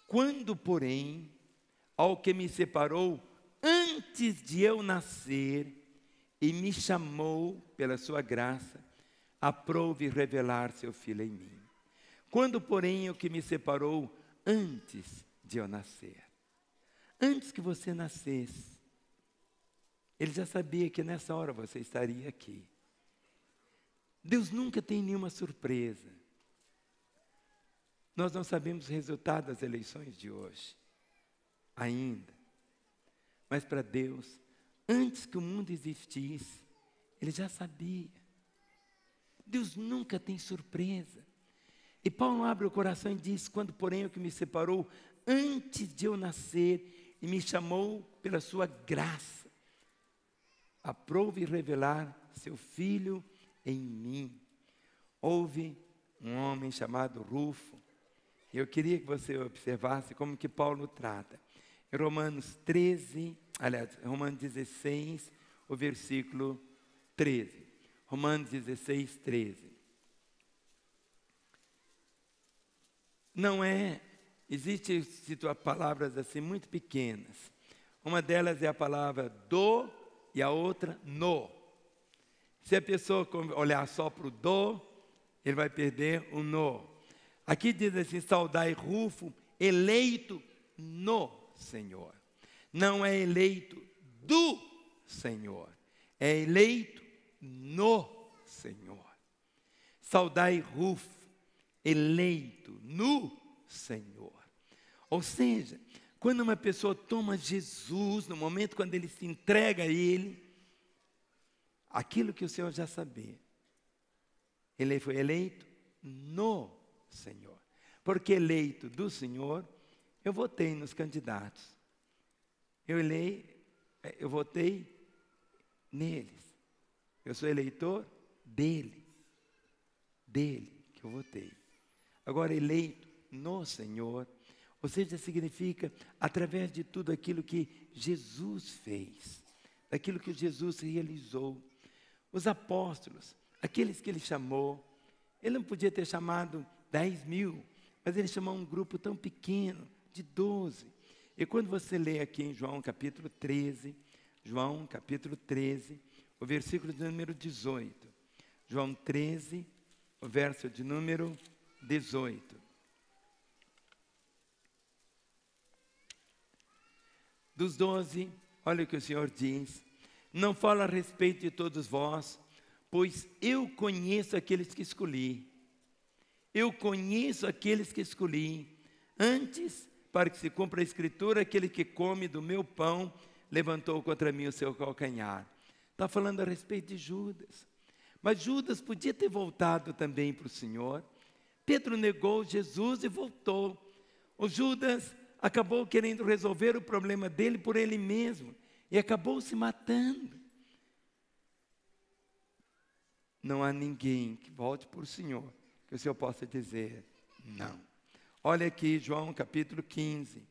Speaker 1: quando, porém, ao que me separou antes de eu nascer e me chamou pela sua graça, aprouve revelar seu Filho em mim. Quando, porém, o que me separou antes de eu nascer, antes que você nascesse, ele já sabia que nessa hora você estaria aqui. Deus nunca tem nenhuma surpresa. Nós não sabemos o resultado das eleições de hoje, ainda. Mas para Deus, antes que o mundo existisse, Ele já sabia. Deus nunca tem surpresa. E Paulo abre o coração e diz: quando, porém, o que me separou antes de eu nascer e me chamou pela sua graça, aprouve revelar seu Filho em mim. Houve um homem chamado Rufo. Eu queria que você observasse como que Paulo trata. Em Romanos 16, o versículo 13. Romanos 16, 13. Não é, existem palavras assim muito pequenas. Uma delas é a palavra do e a outra no. Se a pessoa olhar só para o do, ele vai perder o no. Aqui diz assim: saudai Rufo, eleito no Senhor. Não é eleito do Senhor, é eleito no Senhor. Saudai Rufo, eleito no Senhor. Ou seja, quando uma pessoa toma Jesus, no momento quando ele se entrega a Ele, aquilo que o Senhor já sabia, ele foi eleito no Senhor. Porque eleito do Senhor, eu votei nos candidatos. Eu votei neles. Eu sou eleitor dele que eu votei. Agora, eleito no Senhor, ou seja, significa através de tudo aquilo que Jesus fez, daquilo que Jesus realizou. Os apóstolos, aqueles que ele chamou, ele não podia ter chamado 10 mil, mas ele chamou um grupo tão pequeno, de 12. E quando você lê aqui em João capítulo 13, o versículo de número 18. João 13, o verso de número 18. Dos 12, olha o que o Senhor diz: não falo a respeito de todos vós, pois eu conheço aqueles que escolhi. Eu conheço aqueles que escolhi. Antes, para que se cumpra a Escritura, aquele que come do meu pão levantou contra mim o seu calcanhar. Está falando a respeito de Judas. Mas Judas podia ter voltado também para o Senhor. Pedro negou Jesus e voltou. O Judas acabou querendo resolver o problema dele por ele mesmo e acabou se matando. Não há ninguém que volte para o Senhor que o Senhor possa dizer não. Olha aqui João capítulo 15,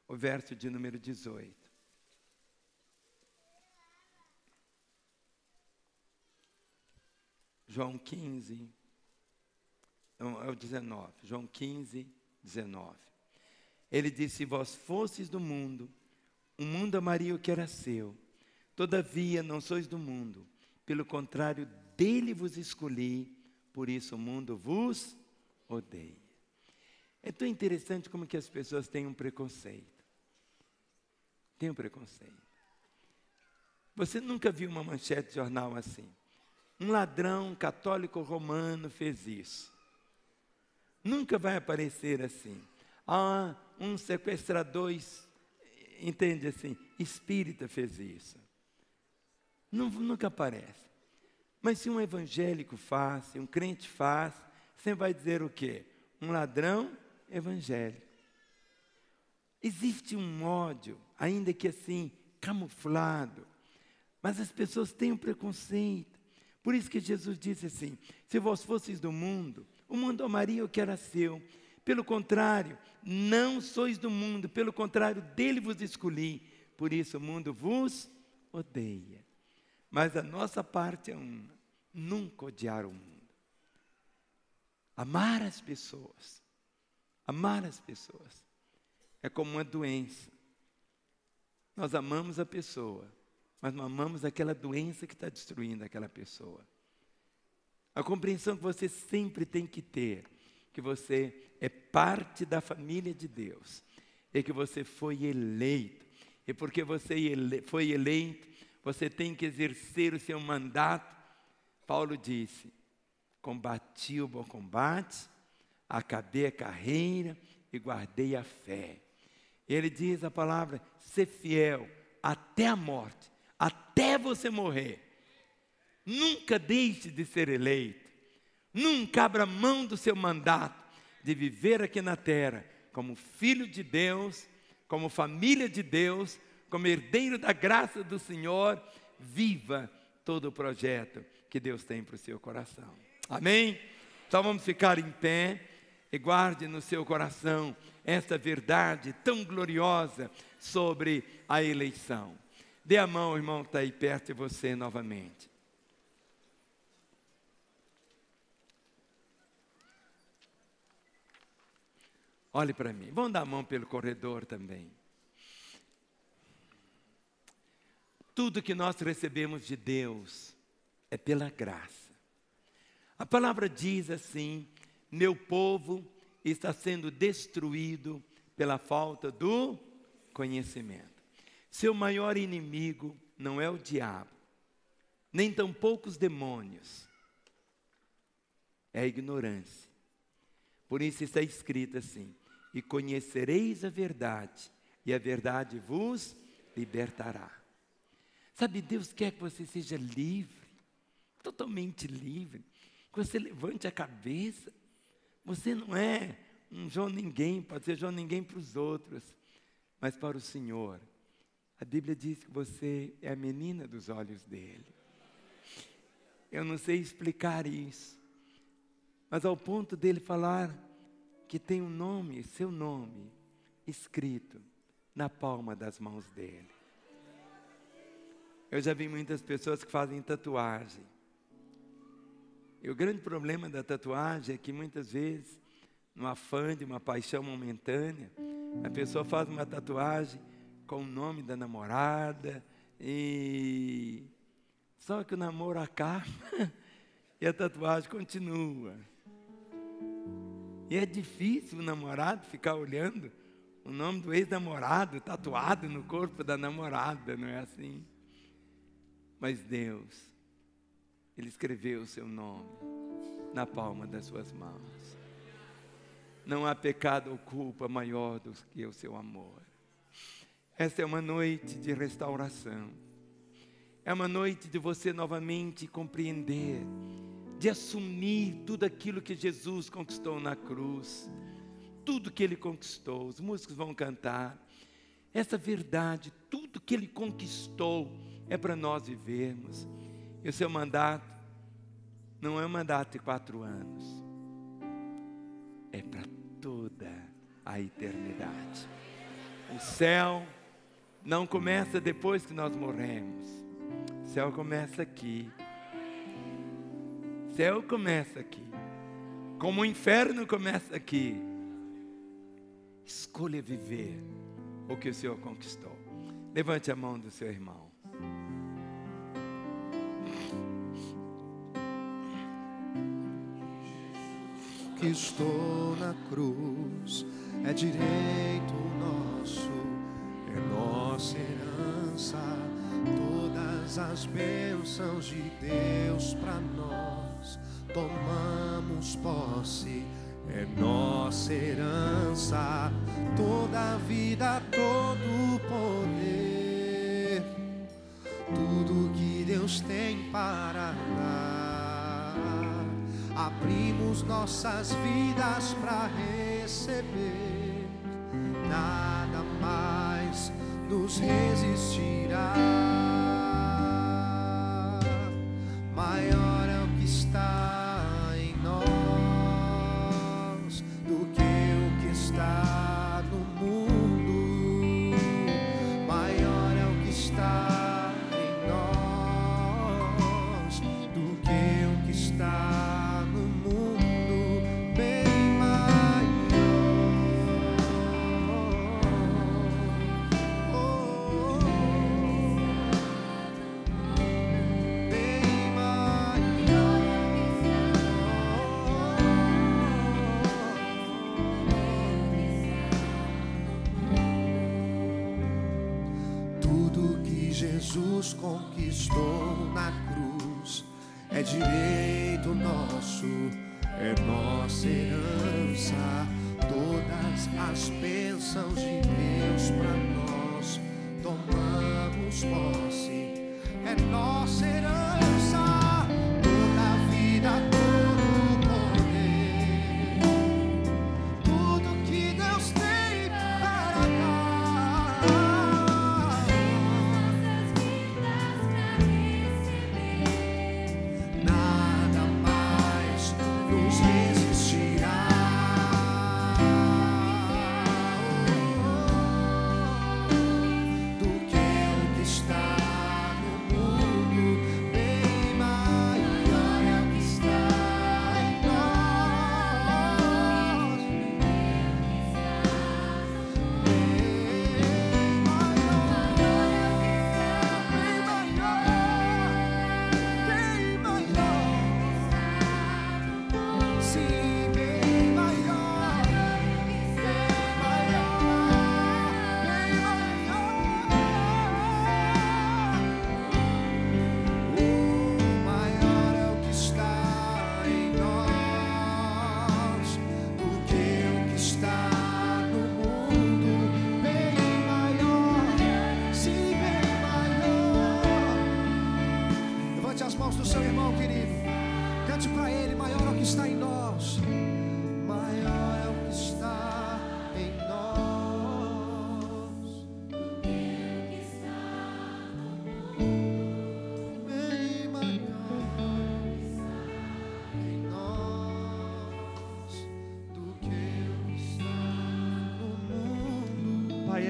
Speaker 1: o verso de número 18. João 15, não, é o 19, João 15, 19. Ele disse: se vós fosseis do mundo, o mundo amaria o que era seu. Todavia não sois do mundo, pelo contrário, dele vos escolhi, por isso o mundo vos odeia. É tão interessante como que as pessoas têm um preconceito. Tem um preconceito. Você nunca viu uma manchete de jornal assim: um ladrão católico romano fez isso. Nunca vai aparecer assim. Ah, um sequestrador, entende assim, espírita fez isso. Nunca aparece. Mas se um evangélico faz, se um crente faz, você vai dizer o quê? Um ladrão evangélico. Existe um ódio, ainda que assim, camuflado. Mas as pessoas têm um preconceito. Por isso que Jesus disse assim: se vós fosseis do mundo, o mundo amaria o que era seu. Pelo contrário, não sois do mundo, pelo contrário, dele vos escolhi. Por isso o mundo vos odeia. Mas a nossa parte é uma: nunca odiar o mundo. Amar as pessoas. Amar as pessoas é como uma doença. Nós amamos a pessoa, mas não amamos aquela doença que está destruindo aquela pessoa. A compreensão que você sempre tem que ter, que você é parte da família de Deus, e que você foi eleito. E porque você foi eleito, você tem que exercer o seu mandato. Paulo disse: combati o bom combate, acabei a carreira e guardei a fé. Ele diz a palavra: ser fiel até a morte, até você morrer. Nunca deixe de ser eleito. Nunca abra mão do seu mandato de viver aqui na terra como filho de Deus, como família de Deus, como herdeiro da graça do Senhor. Viva todo o projeto que Deus tem para o seu coração. Amém? Então vamos ficar em pé e guarde no seu coração esta verdade tão gloriosa sobre a eleição. Dê a mão ao irmão que está aí perto de você novamente. Olhe para mim. Vamos dar a mão pelo corredor também. Tudo que nós recebemos de Deus é pela graça. A palavra diz assim: meu povo está sendo destruído pela falta do conhecimento. Seu maior inimigo não é o diabo, nem tampouco os demônios. É a ignorância. Por isso está escrito assim: e conhecereis a verdade, e a verdade vos libertará. Sabe, Deus quer que você seja livre, totalmente livre, que você levante a cabeça. Você não é um João Ninguém, pode ser João Ninguém para os outros, mas para o Senhor. A Bíblia diz que você é a menina dos olhos dele. Eu não sei explicar isso, mas ao ponto dele falar que tem um nome, seu nome, escrito na palma das mãos dele. Eu já vi muitas pessoas que fazem tatuagem. E o grande problema da tatuagem é que muitas vezes, no afã de uma paixão momentânea, a pessoa faz uma tatuagem com o nome da namorada, e só que o namoro acaba e a tatuagem continua. E é difícil o namorado ficar olhando o nome do ex-namorado tatuado no corpo da namorada, não é assim? Mas Deus, Ele escreveu o seu nome na palma das suas mãos. Não há pecado ou culpa maior do que o seu amor. Esta é uma noite de restauração. É uma noite de você novamente compreender, de assumir tudo aquilo que Jesus conquistou na cruz. Tudo que Ele conquistou. Os músicos vão cantar. Essa verdade, tudo que Ele conquistou é para nós vivermos. E o seu mandato não é um mandato de 4 anos. É para toda a eternidade. O céu não começa depois que nós morremos. O céu começa aqui. céu começa aqui, como o inferno começa aqui. Escolha viver o que o Senhor conquistou. Levante a mão do seu irmão.
Speaker 2: Que estou na cruz, é direito nosso, é nossa herança, todas as bênçãos de Deus para nós, tomamos posse, é nossa herança, toda a vida, todo o poder, tudo que Deus tem para dar. Abrimos nossas vidas para receber, nada mais nos resistirá. Maior é o que está em nós do que o que está no mundo. Maior é o que está em nós do que o que está. Jesus conquistou na cruz, é direito nosso, é nossa herança, todas as bênçãos de Deus para nós, tomamos posse, é nossa herança, toda a vida, todo o poder, tudo que Deus tem para dar.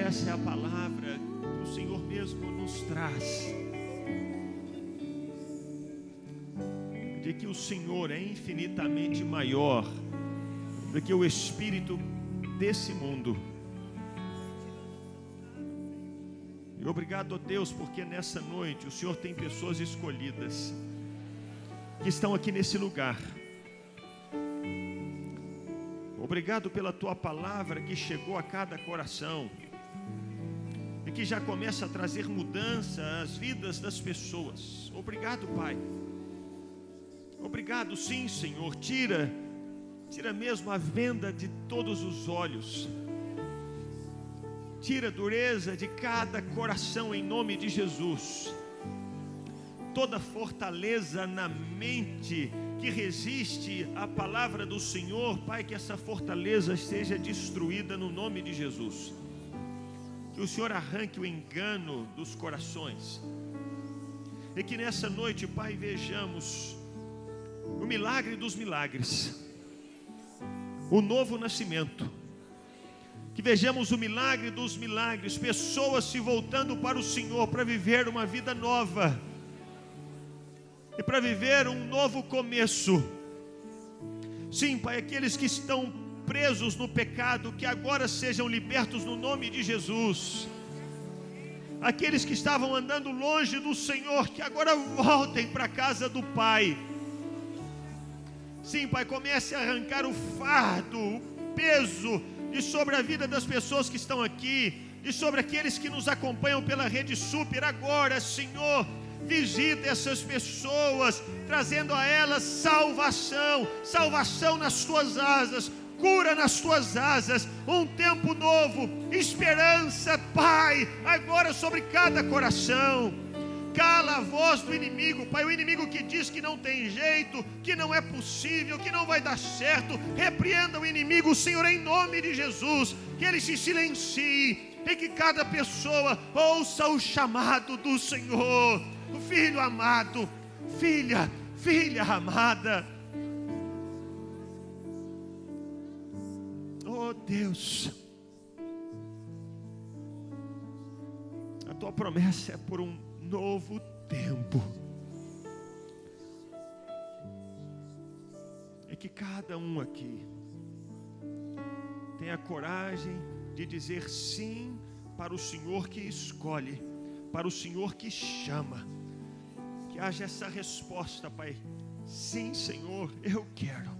Speaker 3: Essa é a palavra que o Senhor mesmo nos traz, de que o Senhor é infinitamente maior do que o espírito desse mundo. E obrigado a Deus, porque nessa noite o Senhor tem pessoas escolhidas que estão aqui nesse lugar. Obrigado pela tua palavra que chegou a cada coração e que já começa a trazer mudança às vidas das pessoas. Obrigado, Pai. Obrigado, sim, Senhor. Tira mesmo a venda de todos os olhos. Tira a dureza de cada coração em nome de Jesus. Toda fortaleza na mente que resiste à palavra do Senhor, Pai, que essa fortaleza seja destruída no nome de Jesus. Que o Senhor arranque o engano dos corações. E que nessa noite, Pai, vejamos o milagre dos milagres, o novo nascimento. Que vejamos o milagre dos milagres, pessoas se voltando para o Senhor para viver uma vida nova. e para viver um novo começo. Sim, Pai, aqueles que estão presos no pecado, que agora sejam libertos no nome de Jesus. Aqueles que estavam andando longe do Senhor, que agora voltem para a casa do Pai. Sim, Pai, comece a arrancar o fardo, o peso de sobre a vida das pessoas que estão aqui, de sobre aqueles que nos acompanham pela Rede Super. Agora, Senhor, visita essas pessoas, trazendo a elas salvação, salvação nas tuas asas, cura nas tuas asas, um tempo novo, esperança, Pai, agora sobre cada coração. Cala a voz do inimigo, Pai, o inimigo que diz que não tem jeito, que não é possível, que não vai dar certo. Repreenda o inimigo, Senhor, em nome de Jesus, que ele se silencie e que cada pessoa ouça o chamado do Senhor. O filho amado, filha amada. Oh Deus, a tua promessa é por um novo tempo. É que cada um aqui tenha coragem de dizer sim para o Senhor que escolhe, para o Senhor que chama. Que haja essa resposta, Pai. Sim, Senhor, eu quero.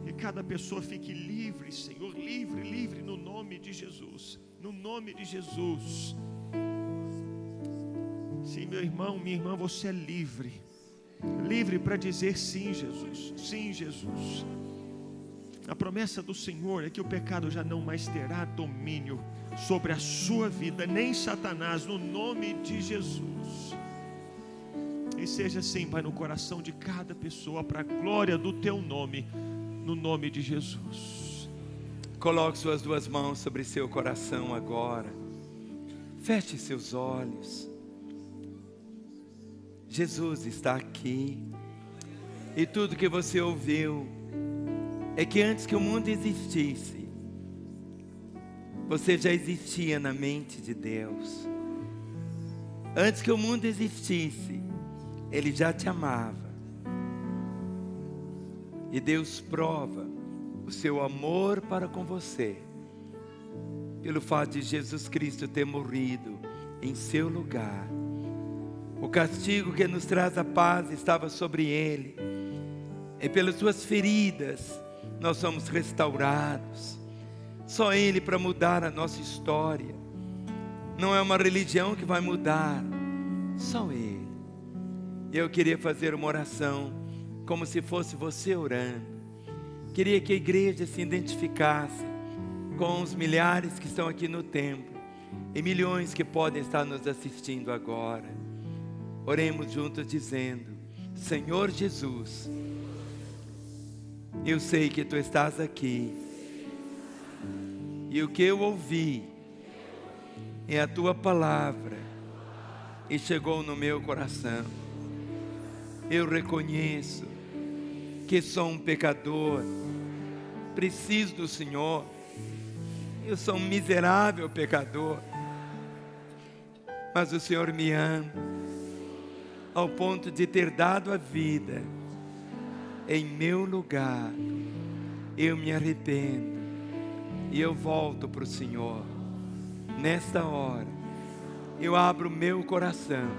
Speaker 3: E cada pessoa fique livre, Senhor, livre no nome de Jesus. No nome de Jesus. Sim, meu irmão, minha irmã, você é livre. Livre para dizer sim, Jesus. Sim, Jesus. A promessa do Senhor é que o pecado já não mais terá domínio sobre a sua vida, nem Satanás, no nome de Jesus. E seja assim, Pai, no coração de cada pessoa, para a glória do teu nome, no nome de Jesus.
Speaker 1: Coloque suas duas mãos sobre seu coração agora. Feche seus olhos. Jesus está aqui. E tudo que você ouviu é que antes que o mundo existisse, você já existia na mente de Deus. Antes que o mundo existisse, Ele já te amava. E Deus prova o seu amor para com você pelo fato de Jesus Cristo ter morrido em seu lugar. O castigo que nos traz a paz estava sobre Ele, e pelas suas feridas nós somos restaurados. Só Ele para mudar a nossa história. Não é uma religião que vai mudar, só Ele. Eu queria fazer uma oração como se fosse você orando. Queria que a igreja se identificasse com os milhares que estão aqui no templo e milhões que podem estar nos assistindo agora. Oremos juntos dizendo: Senhor Jesus, eu sei que Tu estás aqui, e o que eu ouvi é a Tua palavra e chegou no meu coração. Eu reconheço que sou um pecador, preciso do Senhor. Eu sou um miserável pecador, mas o Senhor me ama ao ponto de ter dado a vida em meu lugar. Eu me arrependo e eu volto para o Senhor. Nesta hora eu abro meu coração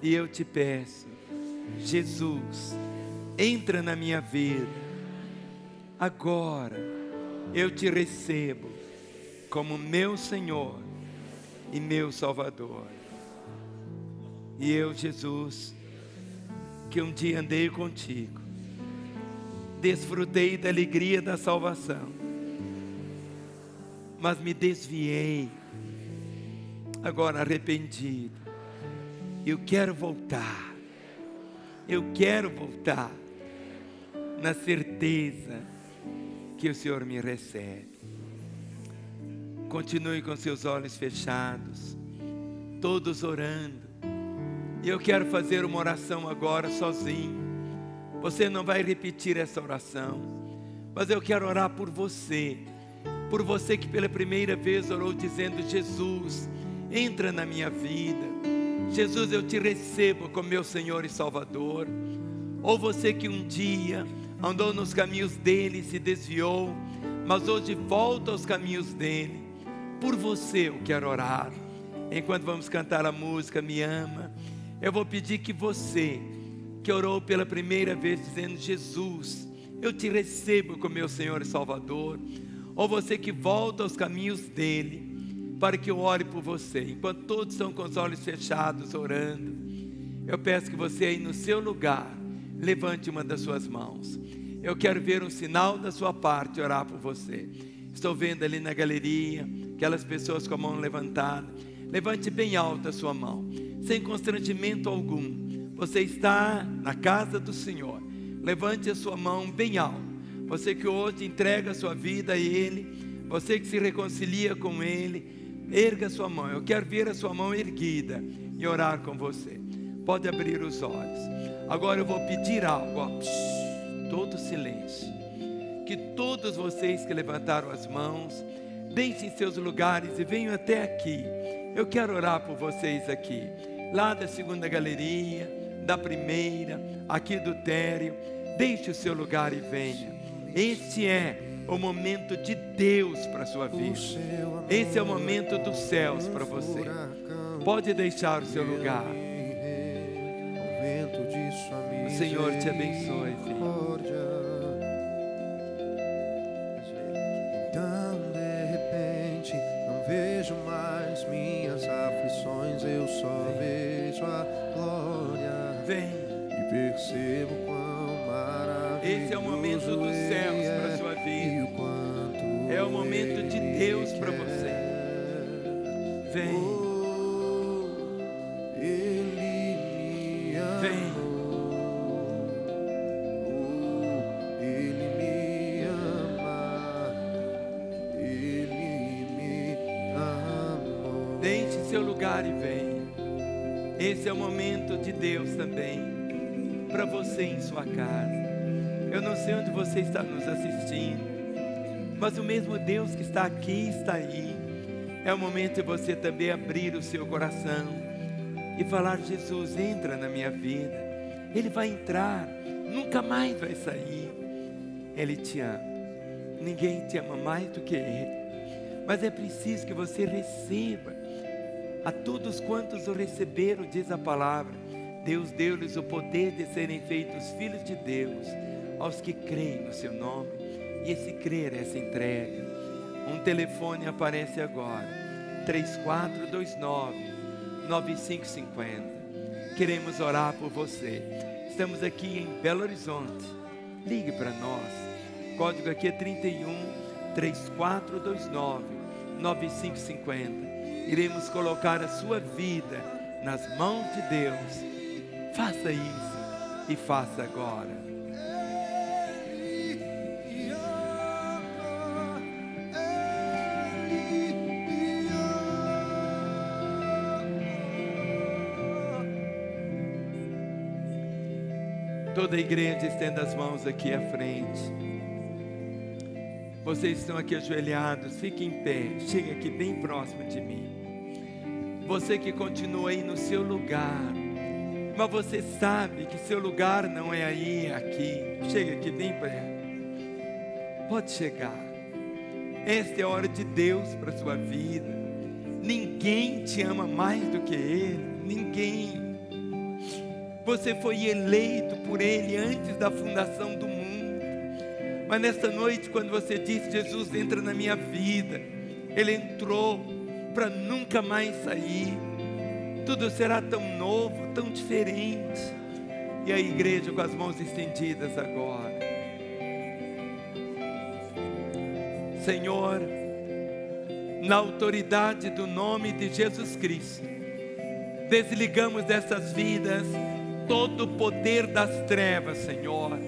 Speaker 1: e eu te peço: Jesus, entra na minha vida. Agora eu te recebo como meu Senhor e meu Salvador. E eu, Jesus, que um dia andei contigo, desfrutei da alegria da salvação, mas me desviei, agora arrependido. Eu quero voltar. Eu quero voltar na certeza que o Senhor me recebe. Continue com seus olhos fechados, todos orando. E eu quero fazer uma oração agora sozinho. Você não vai repetir essa oração, mas eu quero orar por você que pela primeira vez orou dizendo: Jesus, entra na minha vida. Jesus, eu te recebo como meu Senhor e Salvador. Ou você que um dia andou nos caminhos dele e se desviou, mas hoje volta aos caminhos dele. Por você eu quero orar. Enquanto vamos cantar a música Me Ama, eu vou pedir que você que orou pela primeira vez dizendo: Jesus, eu te recebo como meu Senhor e Salvador. Ou você que volta aos caminhos dele, para que eu ore por você. Enquanto todos estão com os olhos fechados orando, eu peço que você aí no seu lugar levante uma das suas mãos. Eu quero ver um sinal da sua parte orar por você. Estou vendo ali na galeria aquelas pessoas com a mão levantada. Levante bem alta a sua mão, sem constrangimento algum. Você está na casa do Senhor. Levante a sua mão bem alta. Você que hoje entrega a sua vida a Ele, você que se reconcilia com Ele, erga a sua mão. Eu quero ver a sua mão erguida e orar com você. Pode abrir os olhos. Agora eu vou pedir algo, ó. Todo silêncio. Que todos vocês que levantaram as mãos, deixem seus lugares e venham até aqui. Eu quero orar por vocês aqui, lá da segunda galeria, da primeira, aqui do térreo. Deixe o seu lugar e venha. Este é o momento de Deus para a sua vida. Esse é o momento dos céus para você. Pode deixar o seu lugar. O Senhor te abençoe, filho.
Speaker 2: Então de repente não vejo mais minhas aflições, eu só vejo a glória.
Speaker 1: Vem.
Speaker 2: E percebo quão maravilhoso.
Speaker 1: Esse é o momento dos céus para a sua vida. É o momento de Deus para você. Vem.
Speaker 2: Ele me ama.
Speaker 1: Vem.
Speaker 2: Ele me ama. Ele me amou.
Speaker 1: Deixe seu lugar e venha. Esse é o momento de Deus também para você em sua casa. Eu não sei onde você está nos assistindo, mas o mesmo Deus que está aqui está aí. É o momento de você também abrir o seu coração e falar: Jesus, entra na minha vida. Ele vai entrar, nunca mais vai sair. Ele te ama. Ninguém te ama mais do que Ele. Mas é preciso que você receba. A todos quantos o receberam, diz a palavra, Deus deu-lhes o poder de serem feitos filhos de Deus, aos que creem no seu nome. E esse crer, essa entrega. Um telefone aparece agora, 3429-9550. Queremos orar por você. Estamos aqui em Belo Horizonte. Ligue para nós. Código aqui é 31-3429-9550. Iremos colocar a sua vida nas mãos de Deus. Faça isso e faça agora. Toda a igreja estenda as mãos aqui à frente. Vocês estão aqui ajoelhados, fiquem em pé, chegue aqui bem próximo de mim. Você que continua aí no seu lugar, mas você sabe que seu lugar não é aí, é aqui. Chega aqui bem perto. Pode chegar. Esta é a hora de Deus para a sua vida. Ninguém te ama mais do que Ele. Ninguém. Você foi eleito por Ele antes da fundação do mundo. Mas nesta noite, quando você disse: Jesus, entra na minha vida, Ele entrou para nunca mais sair. Tudo será tão novo, tão diferente. E a igreja com as mãos estendidas agora. Senhor, na autoridade do nome de Jesus Cristo, desligamos dessas vidas todo o poder das trevas, Senhor.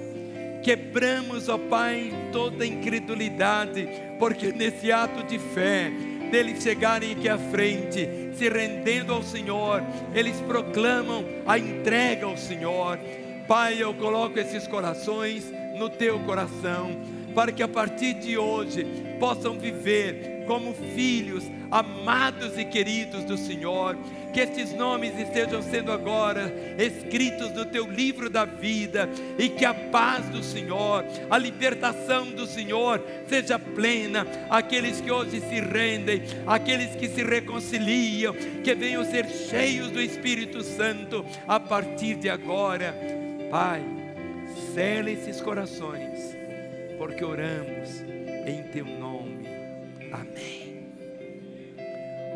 Speaker 1: Quebramos, ó Pai, toda incredulidade, porque nesse ato de fé, deles chegarem aqui à frente, se rendendo ao Senhor, eles proclamam a entrega ao Senhor. Pai, eu coloco esses corações no Teu coração. para que a partir de hoje possam viver como filhos amados e queridos do Senhor. Que estes nomes estejam sendo agora escritos no teu livro da vida, e que a paz do Senhor, a libertação do Senhor seja plena. Aqueles que hoje se rendem, aqueles que se reconciliam, que venham ser cheios do Espírito Santo a partir de agora. Pai, sela esses corações, porque oramos em teu nome. Amém.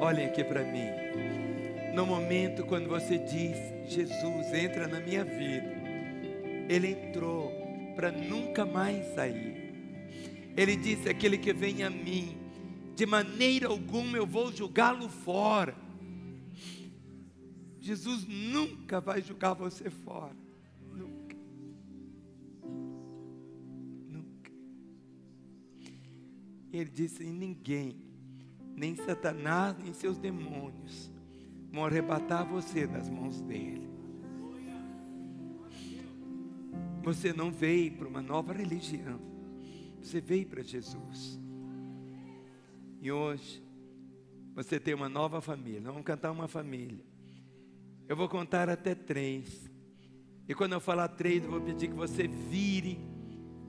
Speaker 1: Olhem aqui para mim. No momento quando você diz: Jesus, entra na minha vida, Ele entrou para nunca mais sair. Ele disse: aquele que vem a mim, de maneira alguma eu vou julgá-lo fora. Jesus nunca vai julgar você fora. Nunca. Nunca. Ele disse: e ninguém, nem Satanás, nem seus demônios, vão arrebatar você das mãos dele. Você não veio para uma nova religião, você veio para Jesus. E hoje você tem uma nova família. Nós vamos cantar uma família. Eu vou contar até 3. E quando eu falar 3, eu vou pedir que você vire,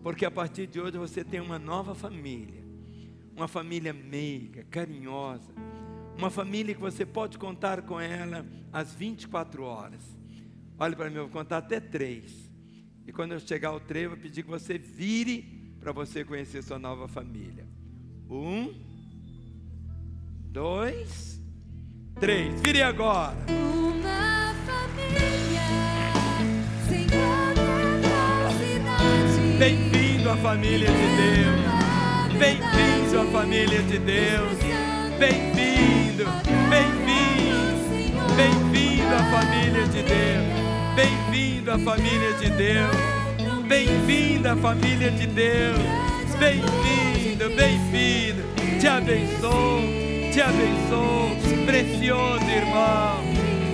Speaker 1: porque a partir de hoje você tem uma nova família. Uma família meiga, carinhosa. Uma família que você pode contar com ela às 24 horas. Olha para mim, eu vou contar até 3. E quando eu chegar ao 3, eu vou pedir que você vire para você conhecer sua nova família. 1, 2, 3. Vire agora.
Speaker 4: Uma família, Senhor da cidade.
Speaker 1: Bem-vindo à família de Deus. Bem-vindo à família de Deus. Bem-vindo, bem-vindo, bem-vindo à família de Deus. Bem-vindo à família de Deus. Bem-vindo à família de Deus. Bem-vindo, bem-vindo. Te abençoo, te abençoo. Precioso irmão,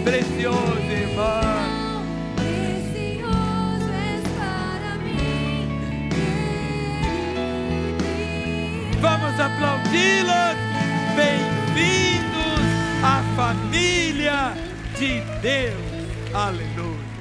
Speaker 1: precioso irmão.
Speaker 4: Precioso és para mim.
Speaker 1: Vamos aplaudi-los. Bem-vindos à família de Deus. Aleluia.